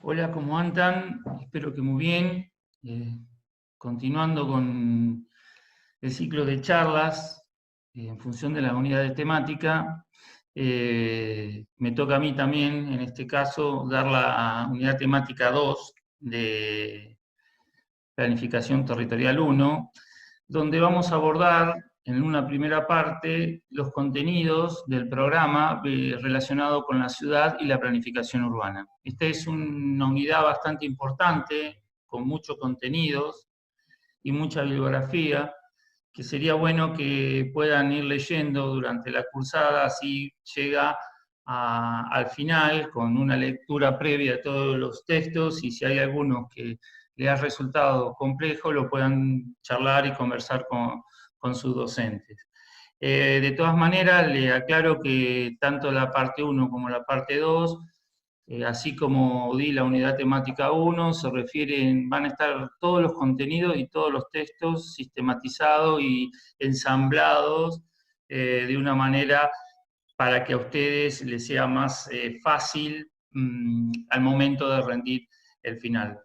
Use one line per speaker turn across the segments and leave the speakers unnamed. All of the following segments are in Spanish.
Hola, ¿cómo andan? Espero que muy bien. Eh, Continuando con el ciclo de charlas en función de la unidad de temática, me toca a mí también, en este caso, dar la unidad temática 2 de Planificación Territorial 1, donde vamos a abordar en una primera parte los contenidos del programa relacionado con la ciudad y la planificación urbana. Esta es una unidad bastante importante, con muchos contenidos y mucha bibliografía, que sería bueno que puedan ir leyendo durante la cursada, así llega al final con una lectura previa de todos los textos, y si hay algunos que le ha resultado complejo, lo puedan charlar y conversar con sus docentes. De todas maneras, le aclaro que tanto la parte 1 como la parte 2, así como di la unidad temática 1, van a estar todos los contenidos y todos los textos sistematizados y ensamblados de una manera para que a ustedes les sea más fácil al momento de rendir el final.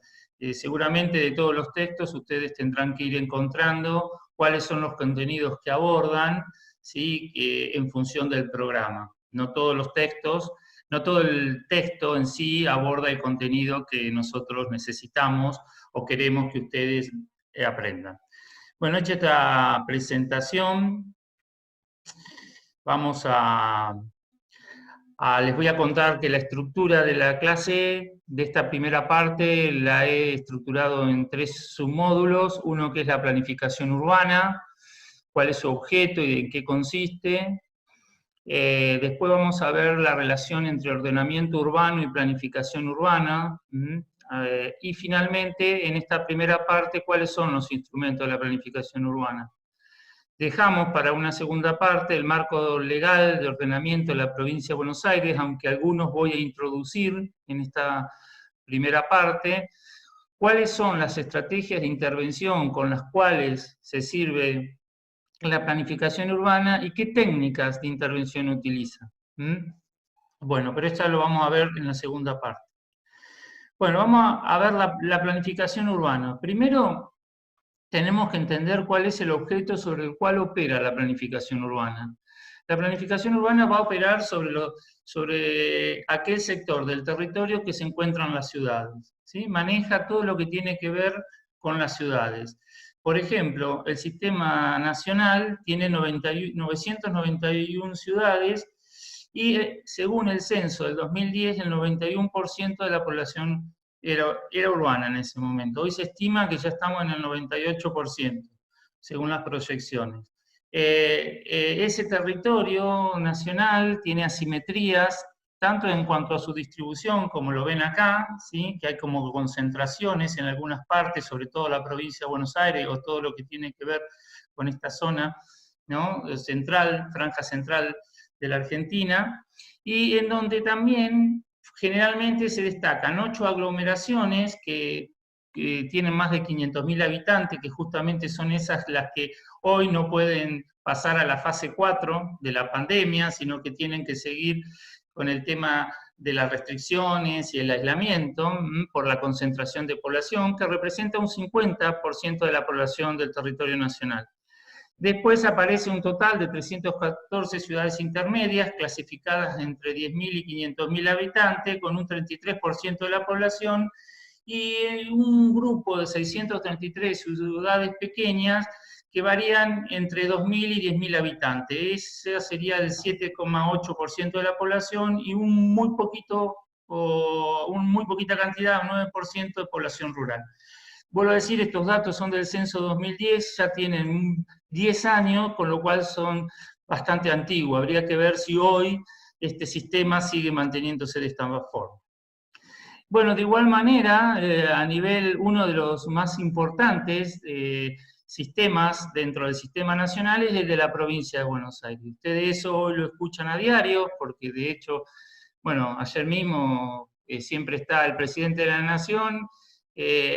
Seguramente de todos los textos ustedes tendrán que ir encontrando cuáles son los contenidos que abordan, ¿sí? En función del programa. No todos los textos, no todo el texto en sí aborda el contenido que nosotros necesitamos o queremos que ustedes aprendan. Bueno, hecha esta presentación, vamos les voy a contar que la estructura de la clase de esta primera parte la he estructurado en 3 submódulos. Uno que es la planificación urbana, cuál es su objeto y en qué consiste. Después vamos a ver la relación entre ordenamiento urbano y planificación urbana. Y finalmente, en esta primera parte, cuáles son los instrumentos de la planificación urbana. Dejamos para una segunda parte el marco legal de ordenamiento de la provincia de Buenos Aires, aunque algunos voy a introducir en esta primera parte. ¿Cuáles son las estrategias de intervención con las cuales se sirve la planificación urbana y qué técnicas de intervención utiliza? Bueno, pero esto lo vamos a ver en la segunda parte. Bueno, vamos a ver la planificación urbana. Primero, tenemos que entender cuál es el objeto sobre el cual opera la planificación urbana. La planificación urbana va a operar sobre aquel sector del territorio que se encuentra en las ciudades, ¿sí? Maneja todo lo que tiene que ver con las ciudades. Por ejemplo, el sistema nacional tiene 991 ciudades y según el censo del 2010, el 91% de la población era urbana en ese momento. Hoy se estima que ya estamos en el 98%, según las proyecciones. Ese territorio nacional tiene asimetrías, tanto en cuanto a su distribución, como lo ven acá, ¿sí? Que hay como concentraciones en algunas partes, sobre todo la provincia de Buenos Aires, o todo lo que tiene que ver con esta zona, ¿no? Central, franja central de la Argentina, y en donde también generalmente se destacan 8 aglomeraciones que tienen más de 500.000 habitantes, que justamente son esas las que hoy no pueden pasar a la fase 4 de la pandemia, sino que tienen que seguir con el tema de las restricciones y el aislamiento por la concentración de población, que representa un 50% de la población del territorio nacional. Después aparece un total de 314 ciudades intermedias, clasificadas entre 10.000 y 500.000 habitantes, con un 33% de la población, y un grupo de 633 ciudades pequeñas que varían entre 2.000 y 10.000 habitantes. Esa sería el 7,8% de la población y un muy poquita cantidad, un 9% de población rural. Vuelvo a decir, estos datos son del censo 2010, ya tienen 10 años, con lo cual son bastante antiguos. Habría que ver si hoy este sistema sigue manteniéndose de esta forma. Bueno, de igual manera, a nivel, uno de los más importantes sistemas dentro del sistema nacional es el de la provincia de Buenos Aires. Ustedes eso hoy lo escuchan a diario, porque de hecho, bueno, ayer mismo siempre está el presidente de la Nación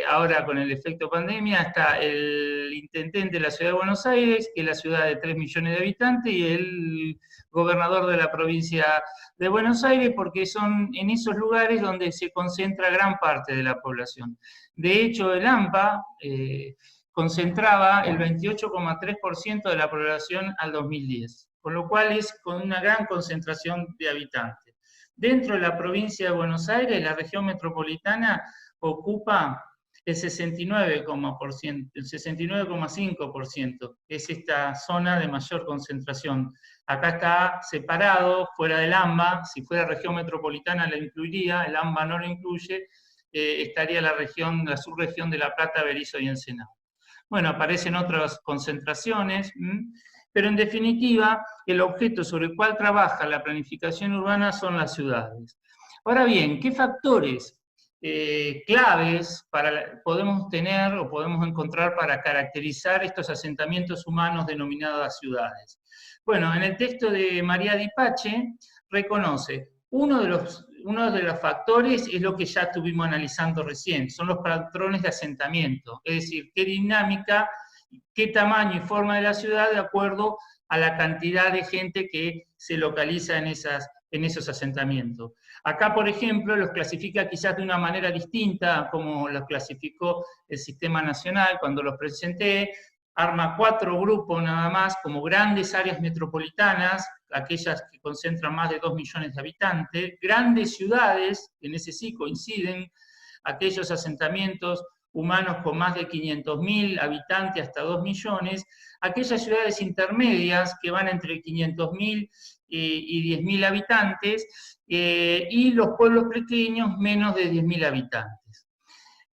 ahora con el efecto pandemia, está el intendente de la ciudad de Buenos Aires, que es la ciudad de 3 millones de habitantes, y el gobernador de la provincia de Buenos Aires, porque son en esos lugares donde se concentra gran parte de la población. De hecho, el AMPA concentraba el 28,3% de la población al 2010, con lo cual es con una gran concentración de habitantes. Dentro de la provincia de Buenos Aires, la región metropolitana ocupa el 69,5%, es esta zona de mayor concentración. Acá está separado, fuera del AMBA, si fuera región metropolitana la incluiría, el AMBA no lo incluye, estaría la subregión de La Plata, Berisso y Ensenada. Bueno, aparecen otras concentraciones, pero en definitiva, el objeto sobre el cual trabaja la planificación urbana son las ciudades. Ahora bien, ¿qué factores claves podemos tener o podemos encontrar para caracterizar estos asentamientos humanos denominados ciudades? Bueno, en el texto de María Di Pace reconoce uno de los factores es lo que ya estuvimos analizando recién, son los patrones de asentamiento, es decir, qué dinámica, qué tamaño y forma de la ciudad de acuerdo a la cantidad de gente que se localiza en esos asentamientos. Acá, por ejemplo, los clasifica quizás de una manera distinta como los clasificó el Sistema Nacional cuando los presenté, arma 4 grupos nada más, como grandes áreas metropolitanas, aquellas que concentran más de 2 millones de habitantes, grandes ciudades, en ese sí coinciden, aquellos asentamientos humanos con más de 500.000 habitantes hasta 2 millones, aquellas ciudades intermedias que van entre 500.000 y 10.000 habitantes, y los pueblos pequeños menos de 10.000 habitantes.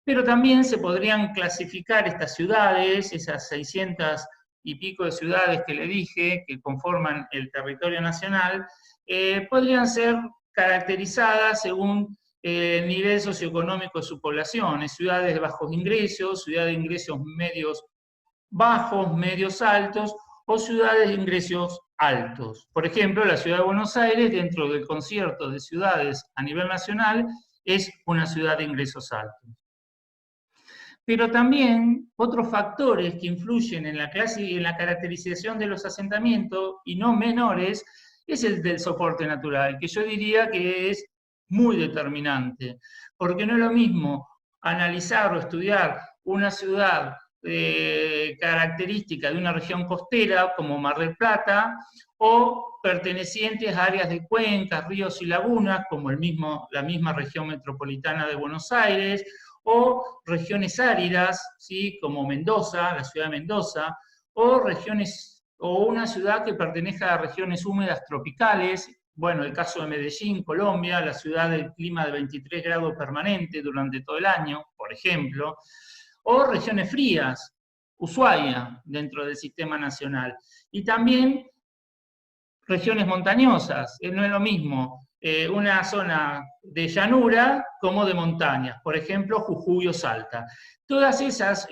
Pero también se podrían clasificar estas ciudades, esas 600 y pico de ciudades que le dije, que conforman el territorio nacional, podrían ser caracterizadas según el nivel socioeconómico de su población, ciudades de bajos ingresos, ciudades de ingresos medios bajos, medios altos, o ciudades de ingresos altos. Por ejemplo, la ciudad de Buenos Aires, dentro del concierto de ciudades a nivel nacional, es una ciudad de ingresos altos. Pero también otros factores que influyen en la caracterización de los asentamientos, y no menores, es el del soporte natural, que yo diría que es muy determinante, porque no es lo mismo analizar o estudiar una ciudad característica de una región costera como Mar del Plata, o pertenecientes a áreas de cuencas, ríos y lagunas, como la misma región metropolitana de Buenos Aires, o regiones áridas, ¿sí? Como Mendoza, la ciudad de Mendoza, o una ciudad que pertenece a regiones húmedas tropicales, bueno, el caso de Medellín, Colombia, la ciudad del clima de 23 grados permanente durante todo el año, por ejemplo, o regiones frías, Ushuaia, dentro del Sistema Nacional, y también regiones montañosas, no es lo mismo una zona de llanura como de montañas, por ejemplo, Jujuy o Salta. Todas esas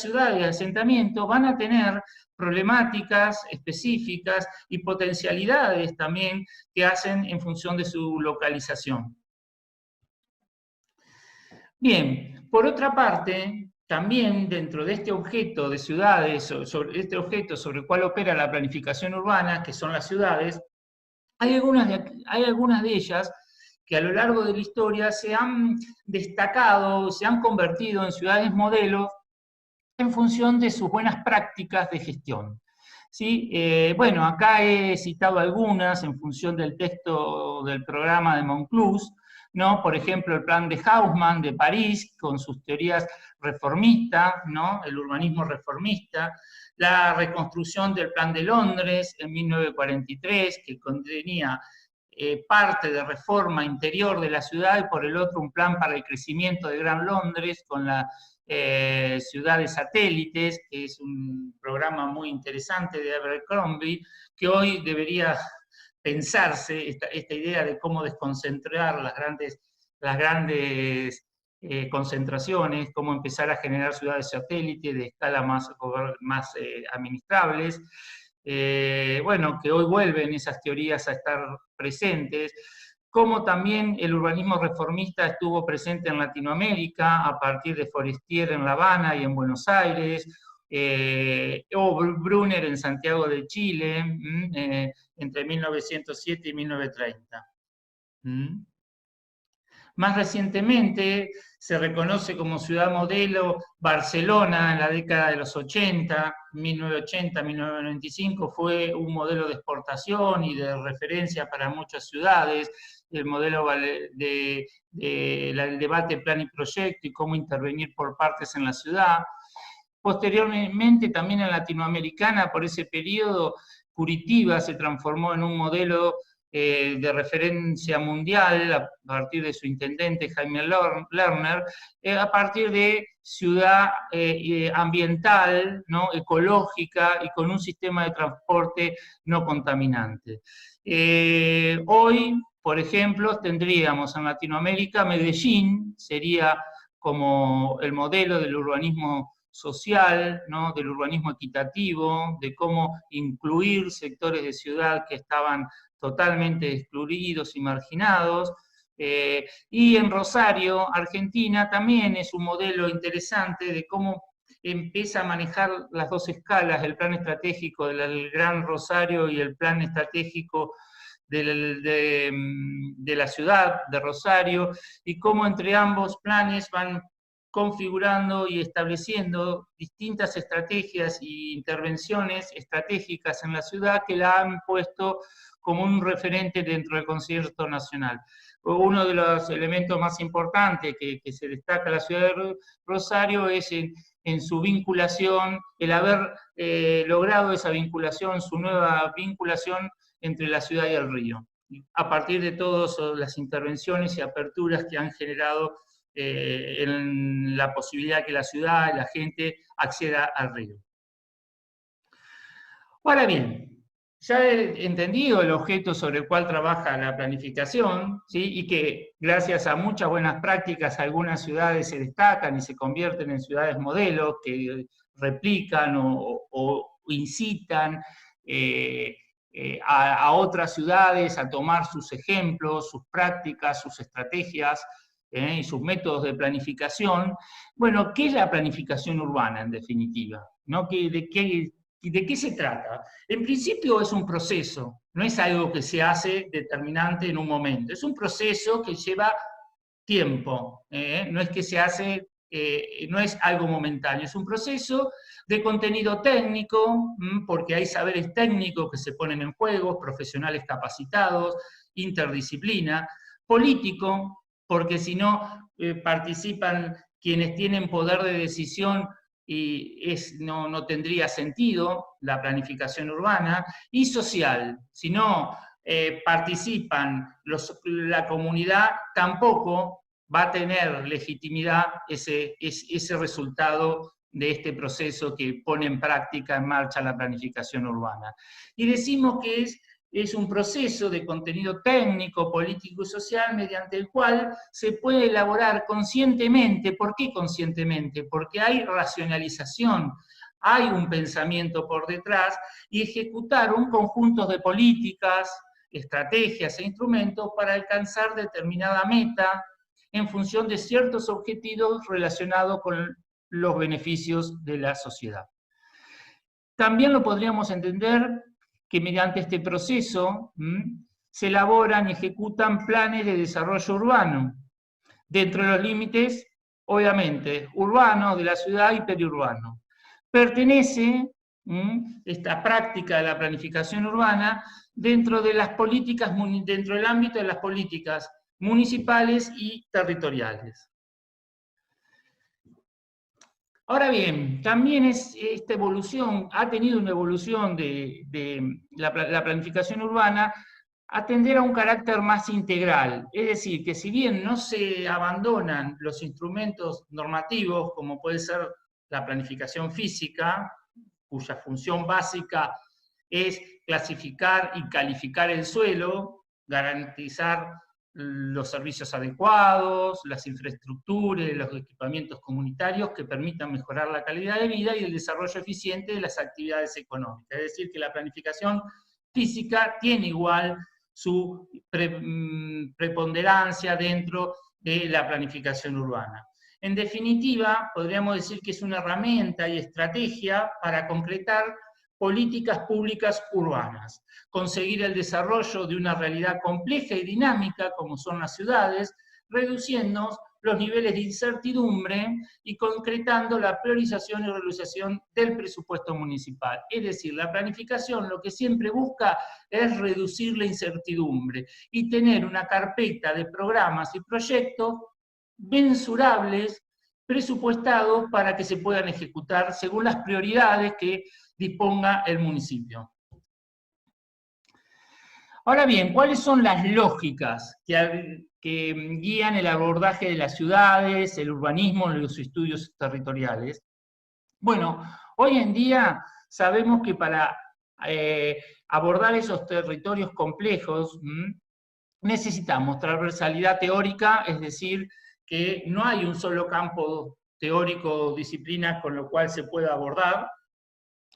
ciudades de asentamiento van a tener problemáticas específicas y potencialidades también que hacen en función de su localización. Bien, por otra parte, también dentro de este objeto de ciudades, este objeto sobre el cual opera la planificación urbana, que son las ciudades, hay algunas de ellas que a lo largo de la historia se han destacado, se han convertido en ciudades modelos en función de sus buenas prácticas de gestión. ¿Sí? Bueno, acá he citado algunas en función del texto del programa de Monclús, ¿no? Por ejemplo, el plan de Haussmann de París, con sus teorías reformistas, ¿no? El urbanismo reformista, la reconstrucción del plan de Londres en 1943, que contenía parte de reforma interior de la ciudad, y por el otro un plan para el crecimiento de Gran Londres con la ciudades satélites, que es un programa muy interesante de Abercrombie, que hoy debería pensarse esta idea de cómo desconcentrar las grandes concentraciones, cómo empezar a generar ciudades satélites de escala más administrables. Bueno, que hoy vuelven esas teorías a estar presentes. cómo también el urbanismo reformista estuvo presente en Latinoamérica a partir de Forestier en La Habana y en Buenos Aires, o Brunner en Santiago de Chile, entre 1907 y 1930. Más recientemente se reconoce como ciudad modelo Barcelona en la década de los 80, 1980-1995, fue un modelo de exportación y de referencia para muchas ciudades, el modelo del debate plan y proyecto y cómo intervenir por partes en la ciudad. Posteriormente, también en Latinoamericana, por ese periodo, Curitiba se transformó en un modelo de referencia mundial a partir de su intendente Jaime Lerner, a partir de ciudad ambiental, ¿no? Ecológica y con un sistema de transporte no contaminante. Hoy, por ejemplo, tendríamos en Latinoamérica Medellín, sería como el modelo del urbanismo social, ¿no? Del urbanismo equitativo, de cómo incluir sectores de ciudad que estaban totalmente excluidos y marginados. Y en Rosario, Argentina, también es un modelo interesante de cómo empieza a manejar las dos escalas, el plan estratégico del Gran Rosario y el plan estratégico de la ciudad de Rosario, y cómo entre ambos planes van configurando y estableciendo distintas estrategias e intervenciones estratégicas en la ciudad que la han puesto como un referente dentro del concierto nacional. Uno de los elementos más importantes que se destaca en la ciudad de Rosario es en su vinculación, el haber logrado esa vinculación, su nueva vinculación entre la ciudad y el río, a partir de todas las intervenciones y aperturas que han generado en la posibilidad que la ciudad y la gente acceda al río. Ahora bien, ya he entendido el objeto sobre el cual trabaja la planificación, ¿sí? Y que gracias a muchas buenas prácticas algunas ciudades se destacan y se convierten en ciudades modelos que replican o incitan a otras ciudades a tomar sus ejemplos, sus prácticas, sus estrategias y sus métodos de planificación. Bueno, ¿qué es la planificación urbana en definitiva? ¿No? ¿De qué se trata? En principio es un proceso, no es algo que se hace determinante en un momento, es un proceso que lleva tiempo, no es que se hace, no es algo momentáneo, es un proceso de contenido técnico, porque hay saberes técnicos que se ponen en juego, profesionales capacitados, interdisciplina, político, porque si no participan quienes tienen poder de decisión y no tendría sentido la planificación urbana, y social, si no participan la comunidad, tampoco va a tener legitimidad ese resultado de este proceso que pone en práctica, en marcha la planificación urbana. Y decimos que es un proceso de contenido técnico, político y social mediante el cual se puede elaborar conscientemente. ¿Por qué conscientemente? Porque hay racionalización, hay un pensamiento por detrás, y ejecutar un conjunto de políticas, estrategias e instrumentos para alcanzar determinada meta en función de ciertos objetivos relacionados con los beneficios de la sociedad. También lo podríamos entender que mediante este proceso se elaboran y ejecutan planes de desarrollo urbano, dentro de los límites, obviamente, urbanos, de la ciudad y periurbano. Pertenece esta práctica de la planificación urbana dentro de las políticas, dentro del ámbito de las políticas municipales y territoriales. Ahora bien, también esta evolución, ha tenido una evolución de la planificación urbana a tender a un carácter más integral. Es decir, que si bien no se abandonan los instrumentos normativos, como puede ser la planificación física, cuya función básica es clasificar y calificar el suelo, garantizar los servicios adecuados, las infraestructuras, los equipamientos comunitarios que permitan mejorar la calidad de vida y el desarrollo eficiente de las actividades económicas. Es decir, que la planificación física tiene igual su preponderancia dentro de la planificación urbana. En definitiva, podríamos decir que es una herramienta y estrategia para concretar políticas públicas urbanas, conseguir el desarrollo de una realidad compleja y dinámica como son las ciudades, reduciendo los niveles de incertidumbre y concretando la priorización y realización del presupuesto municipal. Es decir, la planificación lo que siempre busca es reducir la incertidumbre y tener una carpeta de programas y proyectos mensurables, presupuestados para que se puedan ejecutar según las prioridades que disponga el municipio. Ahora bien, ¿cuáles son las lógicas que guían el abordaje de las ciudades, el urbanismo, los estudios territoriales? Bueno, hoy en día sabemos que para abordar esos territorios complejos necesitamos transversalidad teórica, es decir, que no hay un solo campo teórico o disciplina con lo cual se pueda abordar.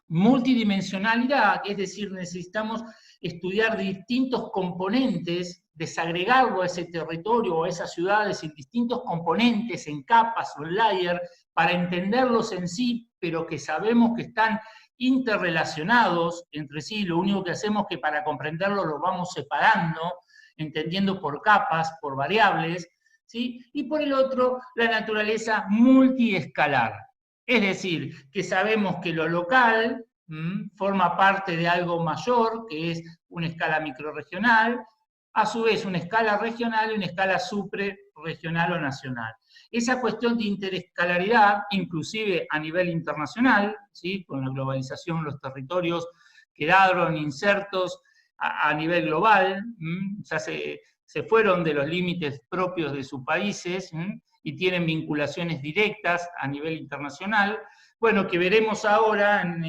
Multidimensionalidad, es decir, necesitamos estudiar distintos componentes, desagregarlo a ese territorio o a esas ciudades en distintos componentes, en capas o en layer, para entenderlos en sí, pero que sabemos que están interrelacionados entre sí. Lo único que hacemos es que para comprenderlo los vamos separando, entendiendo por capas, por variables, ¿sí? Y por el otro, la naturaleza multiescalar. Es decir, que sabemos que lo local forma parte de algo mayor, que es una escala microrregional, a su vez una escala regional y una escala suprarregional o nacional. Esa cuestión de interescalaridad, inclusive a nivel internacional, ¿sí? Con la globalización los territorios quedaron insertos a nivel global, ya se fueron de los límites propios de sus países, y tienen vinculaciones directas a nivel internacional. Bueno, que veremos ahora en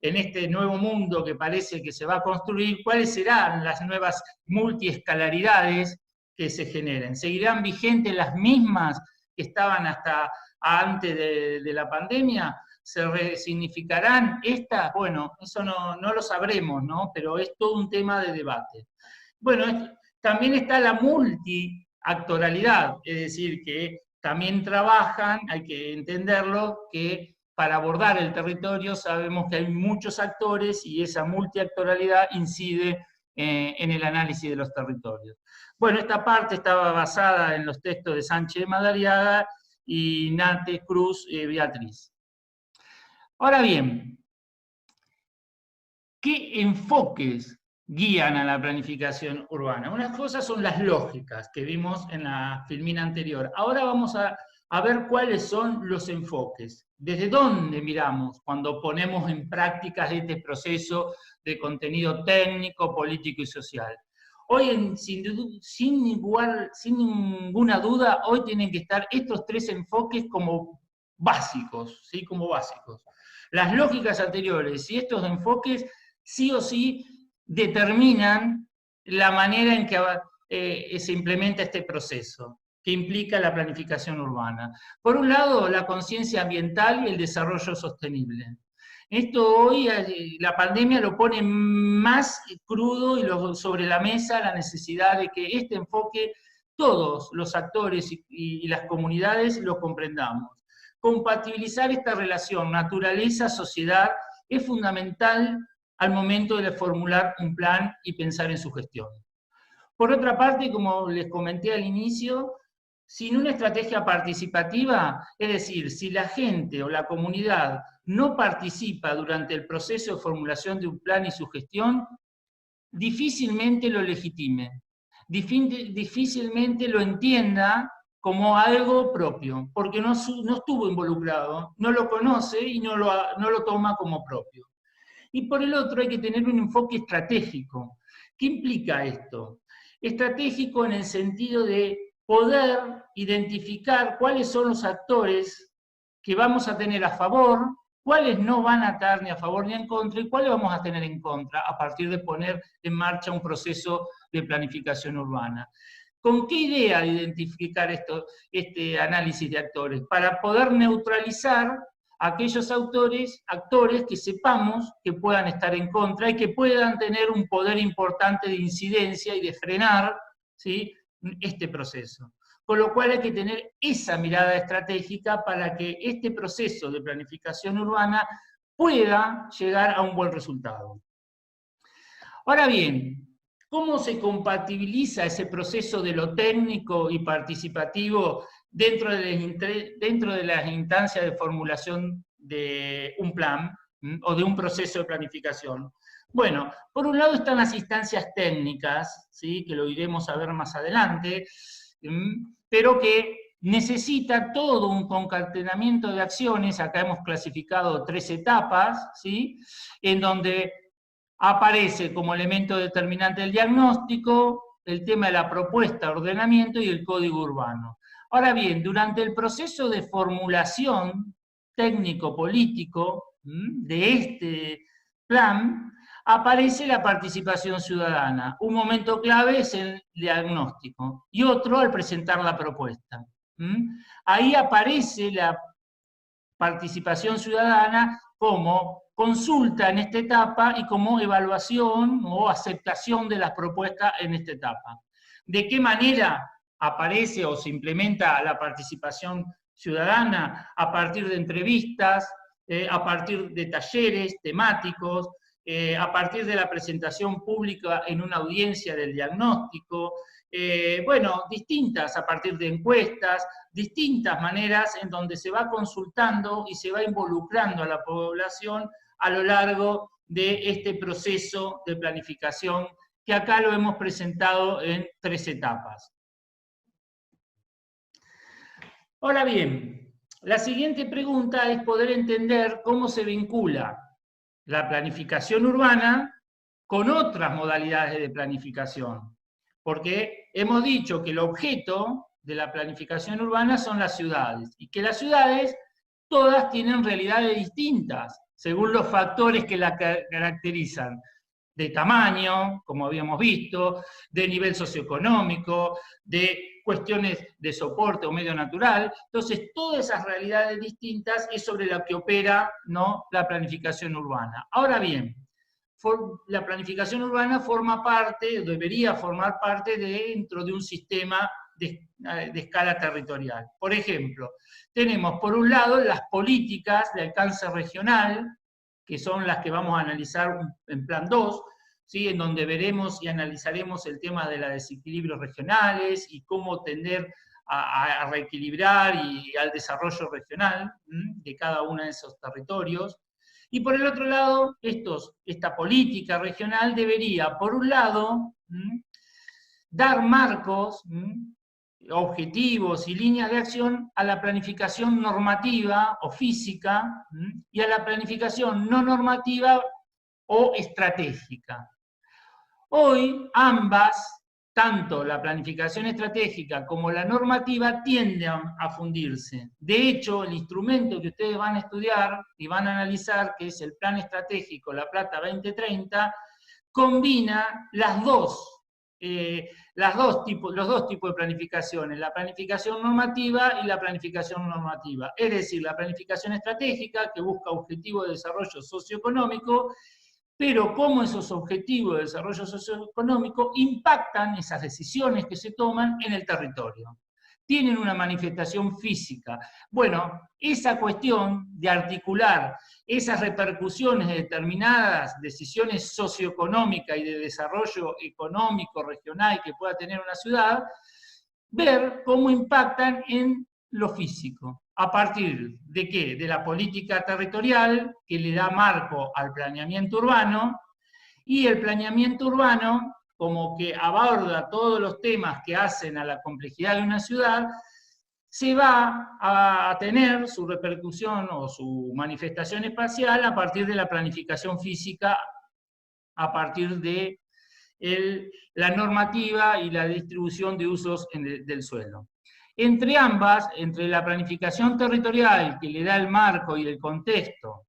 este nuevo mundo que parece que se va a construir, cuáles serán las nuevas multiescalaridades que se generen. ¿Seguirán vigentes las mismas que estaban hasta antes de la pandemia? ¿Se resignificarán estas? Bueno, eso no lo sabremos, ¿no? Pero es todo un tema de debate. Bueno, también está la multiactoralidad, es decir, que también trabajan, hay que entenderlo, que para abordar el territorio sabemos que hay muchos actores y esa multiactoralidad incide en el análisis de los territorios. Bueno, esta parte estaba basada en los textos de Sánchez de Madariaga y Nate Cruz Beatriz. Ahora bien, ¿qué enfoques guían a la planificación urbana? Unas cosas son las lógicas que vimos en la filmina anterior. Ahora vamos a ver cuáles son los enfoques. ¿Desde dónde miramos cuando ponemos en práctica este proceso de contenido técnico, político y social? Hoy, sin ninguna duda, hoy tienen que estar estos tres enfoques como básicos, ¿sí? Como básicos. Las lógicas anteriores y estos enfoques sí o sí determinan la manera en que se implementa este proceso, que implica la planificación urbana. Por un lado, la conciencia ambiental y el desarrollo sostenible. Esto hoy, la pandemia lo pone más crudo y sobre la mesa la necesidad de que este enfoque todos los actores y las comunidades lo comprendamos. Compatibilizar esta relación naturaleza-sociedad es fundamental al momento de formular un plan y pensar en su gestión. Por otra parte, como les comenté al inicio, sin una estrategia participativa, es decir, si la gente o la comunidad no participa durante el proceso de formulación de un plan y su gestión, difícilmente lo legitime, difícilmente lo entienda como algo propio, porque no estuvo involucrado, no lo conoce y no lo toma como propio. Y por el otro hay que tener un enfoque estratégico. ¿Qué implica esto? Estratégico en el sentido de poder identificar cuáles son los actores que vamos a tener a favor, cuáles no van a estar ni a favor ni en contra, y cuáles vamos a tener en contra a partir de poner en marcha un proceso de planificación urbana. ¿Con qué idea de identificar este análisis de actores? Para poder neutralizar aquellos actores que sepamos que puedan estar en contra y que puedan tener un poder importante de incidencia y de frenar, ¿sí?, este proceso. Con lo cual hay que tener esa mirada estratégica para que este proceso de planificación urbana pueda llegar a un buen resultado. Ahora bien, ¿cómo se compatibiliza ese proceso de lo técnico y participativo dentro de las instancias de formulación de un plan o de un proceso de planificación? Bueno, por un lado están las instancias técnicas, ¿sí?, que lo iremos a ver más adelante, pero que necesita todo un concatenamiento de acciones. Acá hemos clasificado 3 etapas, ¿sí?, en donde aparece como elemento determinante el diagnóstico, el tema de la propuesta de ordenamiento y el código urbano. Ahora bien, durante el proceso de formulación técnico-político de este plan, aparece la participación ciudadana. Un momento clave es el diagnóstico y otro al presentar la propuesta. Ahí aparece la participación ciudadana como consulta en esta etapa y como evaluación o aceptación de las propuestas en esta etapa. ¿De qué manera aparece o se implementa la participación ciudadana? A partir de entrevistas, a partir de talleres temáticos, a partir de la presentación pública en una audiencia del diagnóstico, bueno, distintas, a partir de encuestas, distintas maneras en donde se va consultando y se va involucrando a la población a lo largo de este proceso de planificación, que acá lo hemos presentado en 3 etapas. Ahora bien, la siguiente pregunta es poder entender cómo se vincula la planificación urbana con otras modalidades de planificación. Porque hemos dicho que el objeto de la planificación urbana son las ciudades, y que las ciudades todas tienen realidades distintas, según los factores que la caracterizan, de tamaño, como habíamos visto, de nivel socioeconómico, de cuestiones de soporte o medio natural. Entonces, todas esas realidades distintas es sobre la que opera, ¿no?, la planificación urbana. Ahora bien, la planificación urbana forma parte, debería formar parte dentro de un sistema de escala territorial. Por ejemplo, tenemos por un lado las políticas de alcance regional, que son las que vamos a analizar en plan 2, ¿sí?, en donde veremos y analizaremos el tema de los desequilibrios regionales y cómo tender a reequilibrar y al desarrollo regional de cada uno de esos territorios. Y por el otro lado, esta política regional debería, por un lado, dar marcos, objetivos y líneas de acción a la planificación normativa o física y a la planificación no normativa o estratégica. Hoy ambas, tanto la planificación estratégica como la normativa, tienden a fundirse. De hecho, el instrumento que ustedes van a estudiar y van a analizar, que es el Plan Estratégico La Plata 2030, combina los dos tipos de planificaciones, la planificación normativa y la planificación normativa. Es decir, la planificación estratégica, que busca objetivos de desarrollo socioeconómico, pero cómo esos objetivos de desarrollo socioeconómico impactan esas decisiones que se toman en el territorio. Tienen una manifestación física. Bueno, esa cuestión de articular esas repercusiones de determinadas decisiones socioeconómicas y de desarrollo económico regional que pueda tener una ciudad, ver cómo impactan en lo físico. ¿A partir de qué? De la política territorial, que le da marco al planeamiento urbano, y el planeamiento urbano, como que aborda todos los temas que hacen a la complejidad de una ciudad, se va a tener su repercusión o su manifestación espacial a partir de la planificación física, a partir de la normativa y la distribución de usos del suelo. Entre ambas, entre la planificación territorial, que le da el marco y el contexto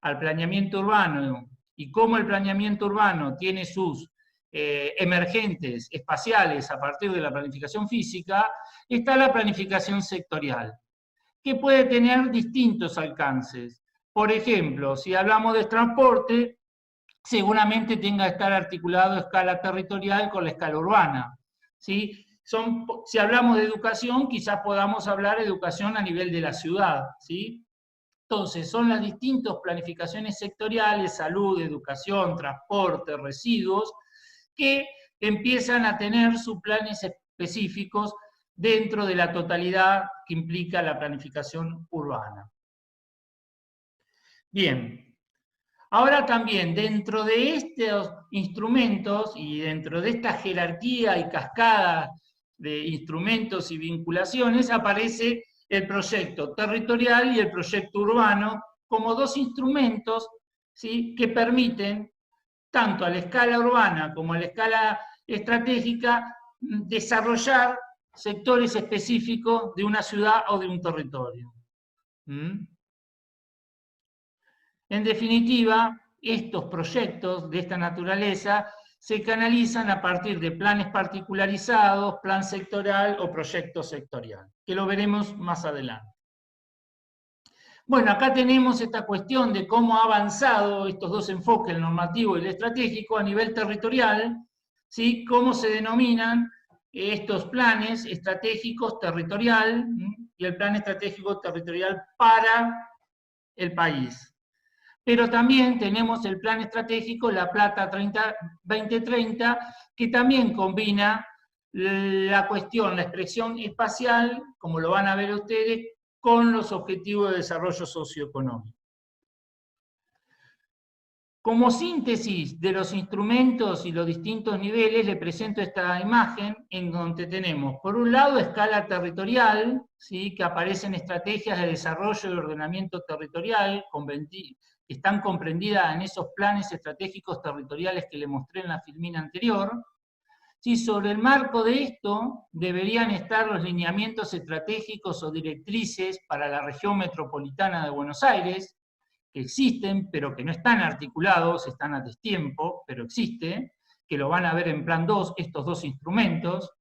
al planeamiento urbano, y cómo el planeamiento urbano tiene sus emergentes espaciales a partir de la planificación física, está la planificación sectorial, que puede tener distintos alcances. Por ejemplo, si hablamos de transporte, seguramente tenga que estar articulado a escala territorial con la escala urbana, ¿sí? Si hablamos de educación, quizás podamos hablar de educación a nivel de la ciudad, ¿sí? Entonces, son las distintas planificaciones sectoriales, salud, educación, transporte, residuos, que empiezan a tener sus planes específicos dentro de la totalidad que implica la planificación urbana. Bien. Ahora también, dentro de estos instrumentos y dentro de esta jerarquía y cascada de instrumentos y vinculaciones, aparece el proyecto territorial y el proyecto urbano como dos instrumentos, ¿sí?, que permiten, tanto a la escala urbana como a la escala estratégica, desarrollar sectores específicos de una ciudad o de un territorio. En definitiva, estos proyectos de esta naturaleza se canalizan a partir de planes particularizados, plan sectorial o proyecto sectorial, que lo veremos más adelante. Bueno, acá tenemos esta cuestión de cómo ha avanzado estos dos enfoques, el normativo y el estratégico, a nivel territorial, ¿sí?, cómo se denominan estos planes estratégicos territorial y el plan estratégico territorial para el país. Pero también tenemos el plan estratégico La Plata 2030, que también combina la cuestión, la expresión espacial, como lo van a ver ustedes, con los objetivos de desarrollo socioeconómico. Como síntesis de los instrumentos y los distintos niveles, le presento esta imagen en donde tenemos, por un lado, escala territorial, ¿sí?, que aparecen estrategias de desarrollo y ordenamiento territorial, que están comprendidas en esos planes estratégicos territoriales que le mostré en la filmina anterior. Sí, sobre el marco de esto deberían estar los lineamientos estratégicos o directrices para la región metropolitana de Buenos Aires, que existen, pero que no están articulados, están a destiempo, pero existe, que lo van a ver en plan 2, estos dos instrumentos,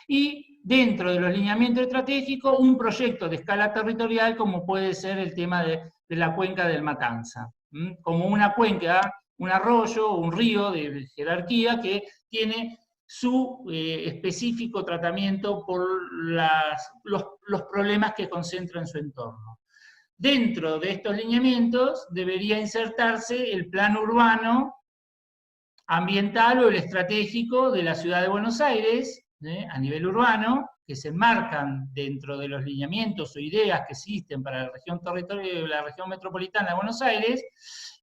y dentro de los lineamientos estratégicos, un proyecto de escala territorial, como puede ser el tema de la cuenca del Matanza, como una cuenca, un arroyo o un río de jerarquía que tiene su específico tratamiento por los problemas que concentra en su entorno. Dentro de estos lineamientos debería insertarse el plan urbano, ambiental o el estratégico de la ciudad de Buenos Aires, a nivel urbano, que se enmarcan dentro de los lineamientos o ideas que existen para la región territorial, la región metropolitana de Buenos Aires,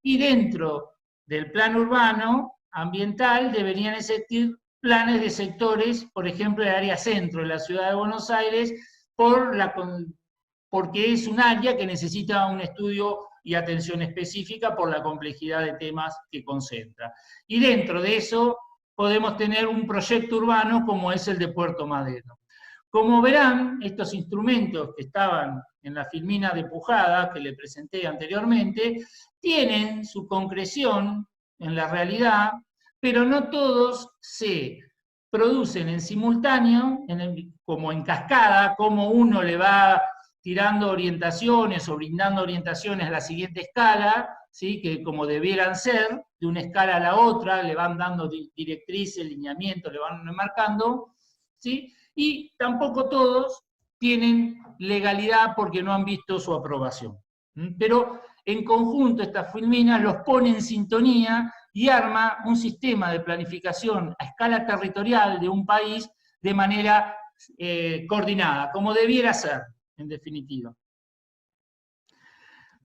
y dentro del plan urbano ambiental deberían existir planes de sectores, por ejemplo, el área centro de la ciudad de Buenos Aires, porque es un área que necesita un estudio y atención específica por la complejidad de temas que concentra. Y dentro de eso podemos tener un proyecto urbano como es el de Puerto Madero. Como verán, estos instrumentos que estaban en la filmina de Pujada, que le presenté anteriormente, tienen su concreción en la realidad, pero no todos se producen en simultáneo, como en cascada, como uno le va tirando orientaciones o brindando orientaciones a la siguiente escala, ¿sí?, que como debieran ser, de una escala a la otra, le van dando directrices, lineamientos, le van marcando, ¿sí?, y tampoco todos tienen legalidad porque no han visto su aprobación. Pero en conjunto estas filminas los pone en sintonía y arma un sistema de planificación a escala territorial de un país de manera coordinada, como debiera ser, en definitiva.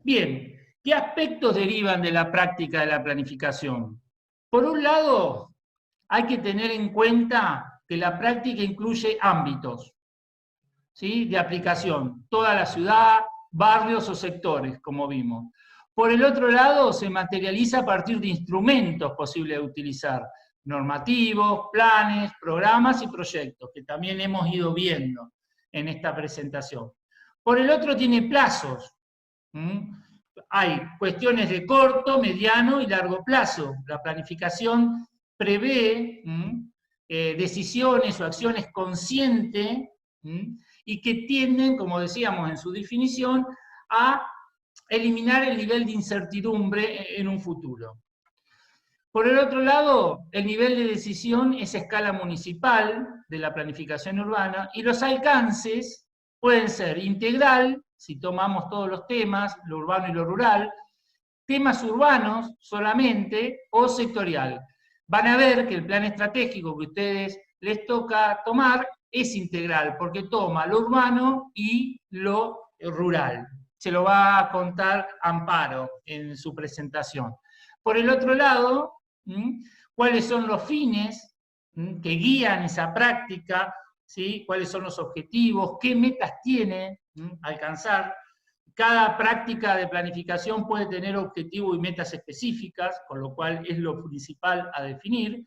Bien, ¿qué aspectos derivan de la práctica de la planificación? Por un lado, hay que tener en cuenta que la práctica incluye ámbitos, ¿sí?, de aplicación, toda la ciudad, barrios o sectores, como vimos. Por el otro lado, se materializa a partir de instrumentos posibles de utilizar, normativos, planes, programas y proyectos, que también hemos ido viendo en esta presentación. Por el otro, tiene plazos. Hay cuestiones de corto, mediano y largo plazo. La planificación prevé decisiones o acciones conscientes y que tienden, como decíamos en su definición, a eliminar el nivel de incertidumbre en un futuro. Por el otro lado, el nivel de decisión es a escala municipal de la planificación urbana y los alcances pueden ser integral, si tomamos todos los temas, lo urbano y lo rural, temas urbanos solamente o sectorial. Van a ver que el plan estratégico que a ustedes les toca tomar es integral, porque toma lo urbano y lo rural. Se lo va a contar Amparo en su presentación. Por el otro lado, ¿cuáles son los fines que guían esa práctica? ¿Sí? ¿Cuáles son los objetivos? ¿Qué metas tiene alcanzar? Cada práctica de planificación puede tener objetivos y metas específicas, con lo cual es lo principal a definir.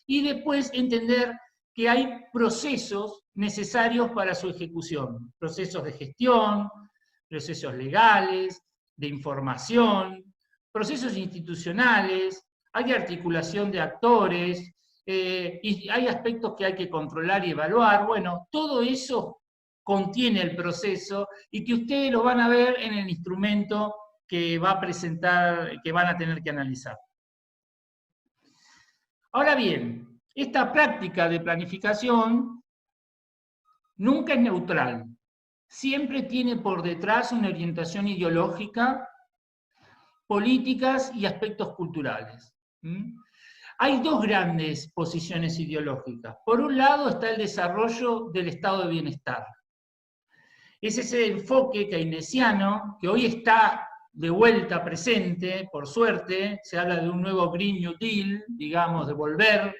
Y después entender que hay procesos necesarios para su ejecución. Procesos de gestión, procesos legales, de información, procesos institucionales, hay articulación de actores, y hay aspectos que hay que controlar y evaluar. Bueno, todo eso contiene el proceso y que ustedes lo van a ver en el instrumento que va a presentar, que van a tener que analizar. Ahora bien, esta práctica de planificación nunca es neutral. Siempre tiene por detrás una orientación ideológica, políticas y aspectos culturales. Hay dos grandes posiciones ideológicas. Por un lado está el desarrollo del estado de bienestar. Es ese enfoque keynesiano que hoy está de vuelta presente, por suerte, se habla de un nuevo Green New Deal, digamos, de volver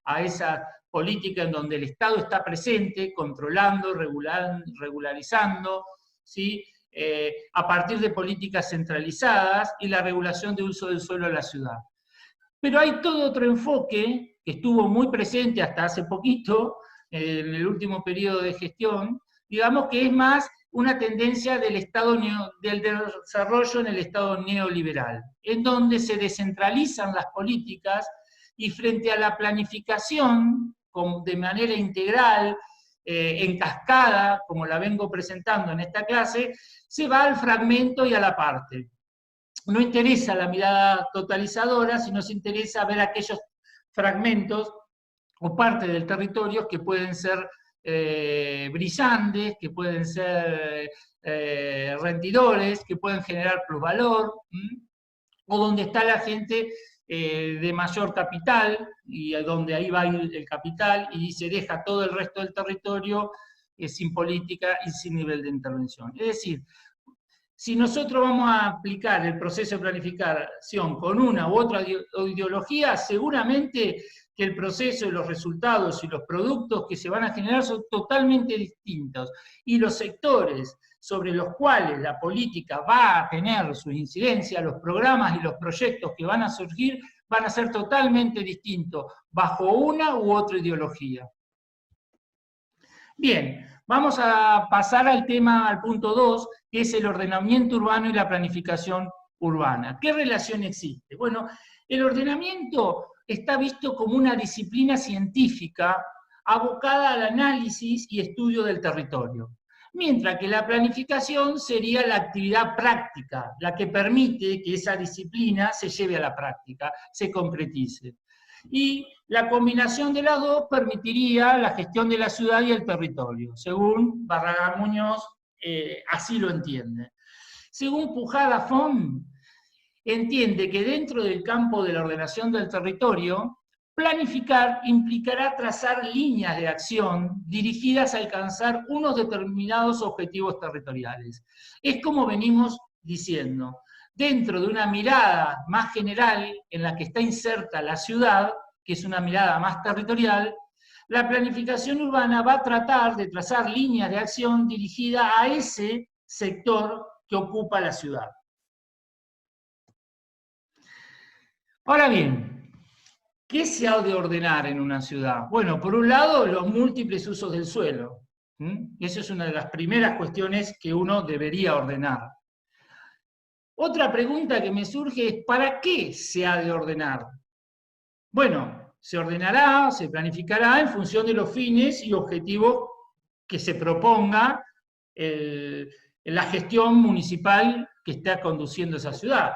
a esa política en donde el Estado está presente, controlando, regularizando, ¿sí? A partir de políticas centralizadas y la regulación de uso del suelo de la ciudad. Pero hay todo otro enfoque que estuvo muy presente hasta hace poquito, en el último periodo de gestión, digamos que es más una tendencia del desarrollo en el Estado neoliberal, en donde se descentralizan las políticas y frente a la planificación de manera integral, en cascada, como la vengo presentando en esta clase, se va al fragmento y a la parte. No interesa la mirada totalizadora, sino se interesa ver aquellos fragmentos o parte del territorio que pueden ser brillantes, que pueden ser rendidores, que pueden generar plusvalor, o donde está la gente de mayor capital, y donde ahí va el capital, y se deja todo el resto del territorio sin política y sin nivel de intervención. Es decir, si nosotros vamos a aplicar el proceso de planificación con una u otra ideología, seguramente que el proceso y los resultados y los productos que se van a generar son totalmente distintos. Y los sectores sobre los cuales la política va a tener su incidencia, los programas y los proyectos que van a surgir, van a ser totalmente distintos, bajo una u otra ideología. Bien, vamos a pasar al tema, al punto 2, que es el ordenamiento urbano y la planificación urbana. ¿Qué relación existe? Bueno, el ordenamiento está visto como una disciplina científica abocada al análisis y estudio del territorio, mientras que la planificación sería la actividad práctica, la que permite que esa disciplina se lleve a la práctica, se concretice. Y la combinación de las dos permitiría la gestión de la ciudad y el territorio, según Barragán Muñoz, así lo entiende. Según Pujada Font, entiende que dentro del campo de la ordenación del territorio, planificar implicará trazar líneas de acción dirigidas a alcanzar unos determinados objetivos territoriales. Es como venimos diciendo, dentro de una mirada más general en la que está inserta la ciudad, que es una mirada más territorial, la planificación urbana va a tratar de trazar líneas de acción dirigidas a ese sector que ocupa la ciudad. Ahora bien, ¿qué se ha de ordenar en una ciudad? Bueno, por un lado, los múltiples usos del suelo. Esa es una de las primeras cuestiones que uno debería ordenar. Otra pregunta que me surge es, ¿para qué se ha de ordenar? Bueno, se ordenará, se planificará en función de los fines y objetivos que se proponga la gestión municipal que está conduciendo esa ciudad.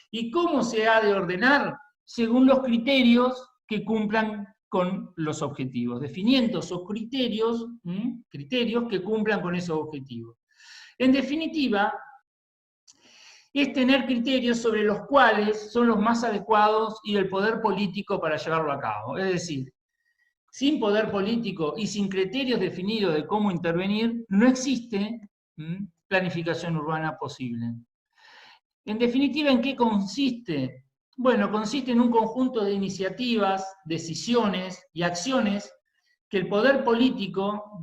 ¿Y cómo se ha de ordenar? Según los criterios que cumplan con los objetivos, definiendo esos criterios que cumplan con esos objetivos. En definitiva, es tener criterios sobre los cuales son los más adecuados y el poder político para llevarlo a cabo. Es decir, sin poder político y sin criterios definidos de cómo intervenir, no existe planificación urbana posible. En definitiva, ¿en qué consiste? Bueno, consiste en un conjunto de iniciativas, decisiones y acciones que el poder político,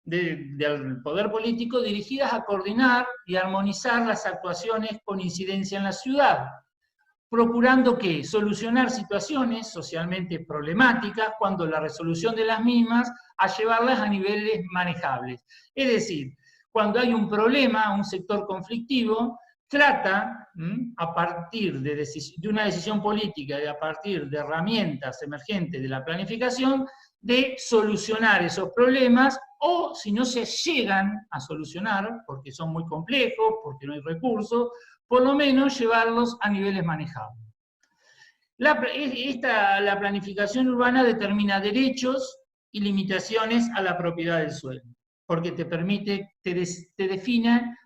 del poder político dirigidas a coordinar y armonizar las actuaciones con incidencia en la ciudad, procurando que solucionar situaciones socialmente problemáticas cuando la resolución de las mismas a llevarlas a niveles manejables. Es decir, cuando hay un problema, un sector conflictivo, trata, a partir de una decisión política y a partir de herramientas emergentes de la planificación, de solucionar esos problemas, o si no se llegan a solucionar, porque son muy complejos, porque no hay recursos, por lo menos llevarlos a niveles manejables. La planificación urbana determina derechos y limitaciones a la propiedad del suelo, porque te permite, te define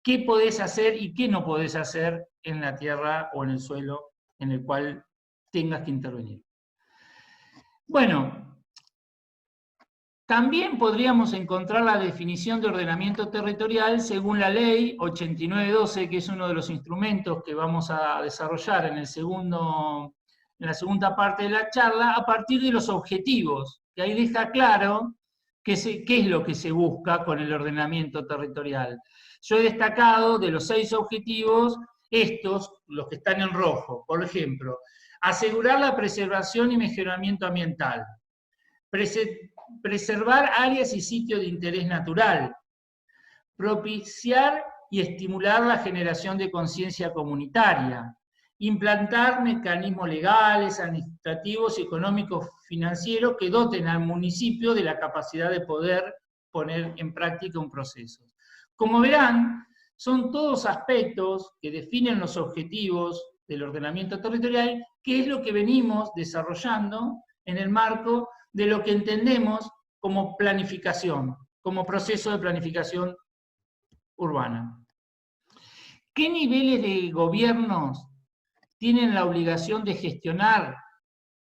qué podés hacer y qué no podés hacer en la tierra o en el suelo en el cual tengas que intervenir. Bueno, también podríamos encontrar la definición de ordenamiento territorial según la ley 8912, que es uno de los instrumentos que vamos a desarrollar en la segunda parte de la charla, a partir de los objetivos, que ahí deja claro qué es lo que se busca con el ordenamiento territorial. Yo he destacado de los 6 objetivos, estos, los que están en rojo, por ejemplo, asegurar la preservación y mejoramiento ambiental, preservar áreas y sitios de interés natural, propiciar y estimular la generación de conciencia comunitaria, implantar mecanismos legales, administrativos, económicos, financieros que doten al municipio de la capacidad de poder poner en práctica un proceso. Como verán, son todos aspectos que definen los objetivos del ordenamiento territorial, que es lo que venimos desarrollando en el marco de lo que entendemos como planificación, como proceso de planificación urbana. ¿Qué niveles de gobiernos tienen la obligación de gestionar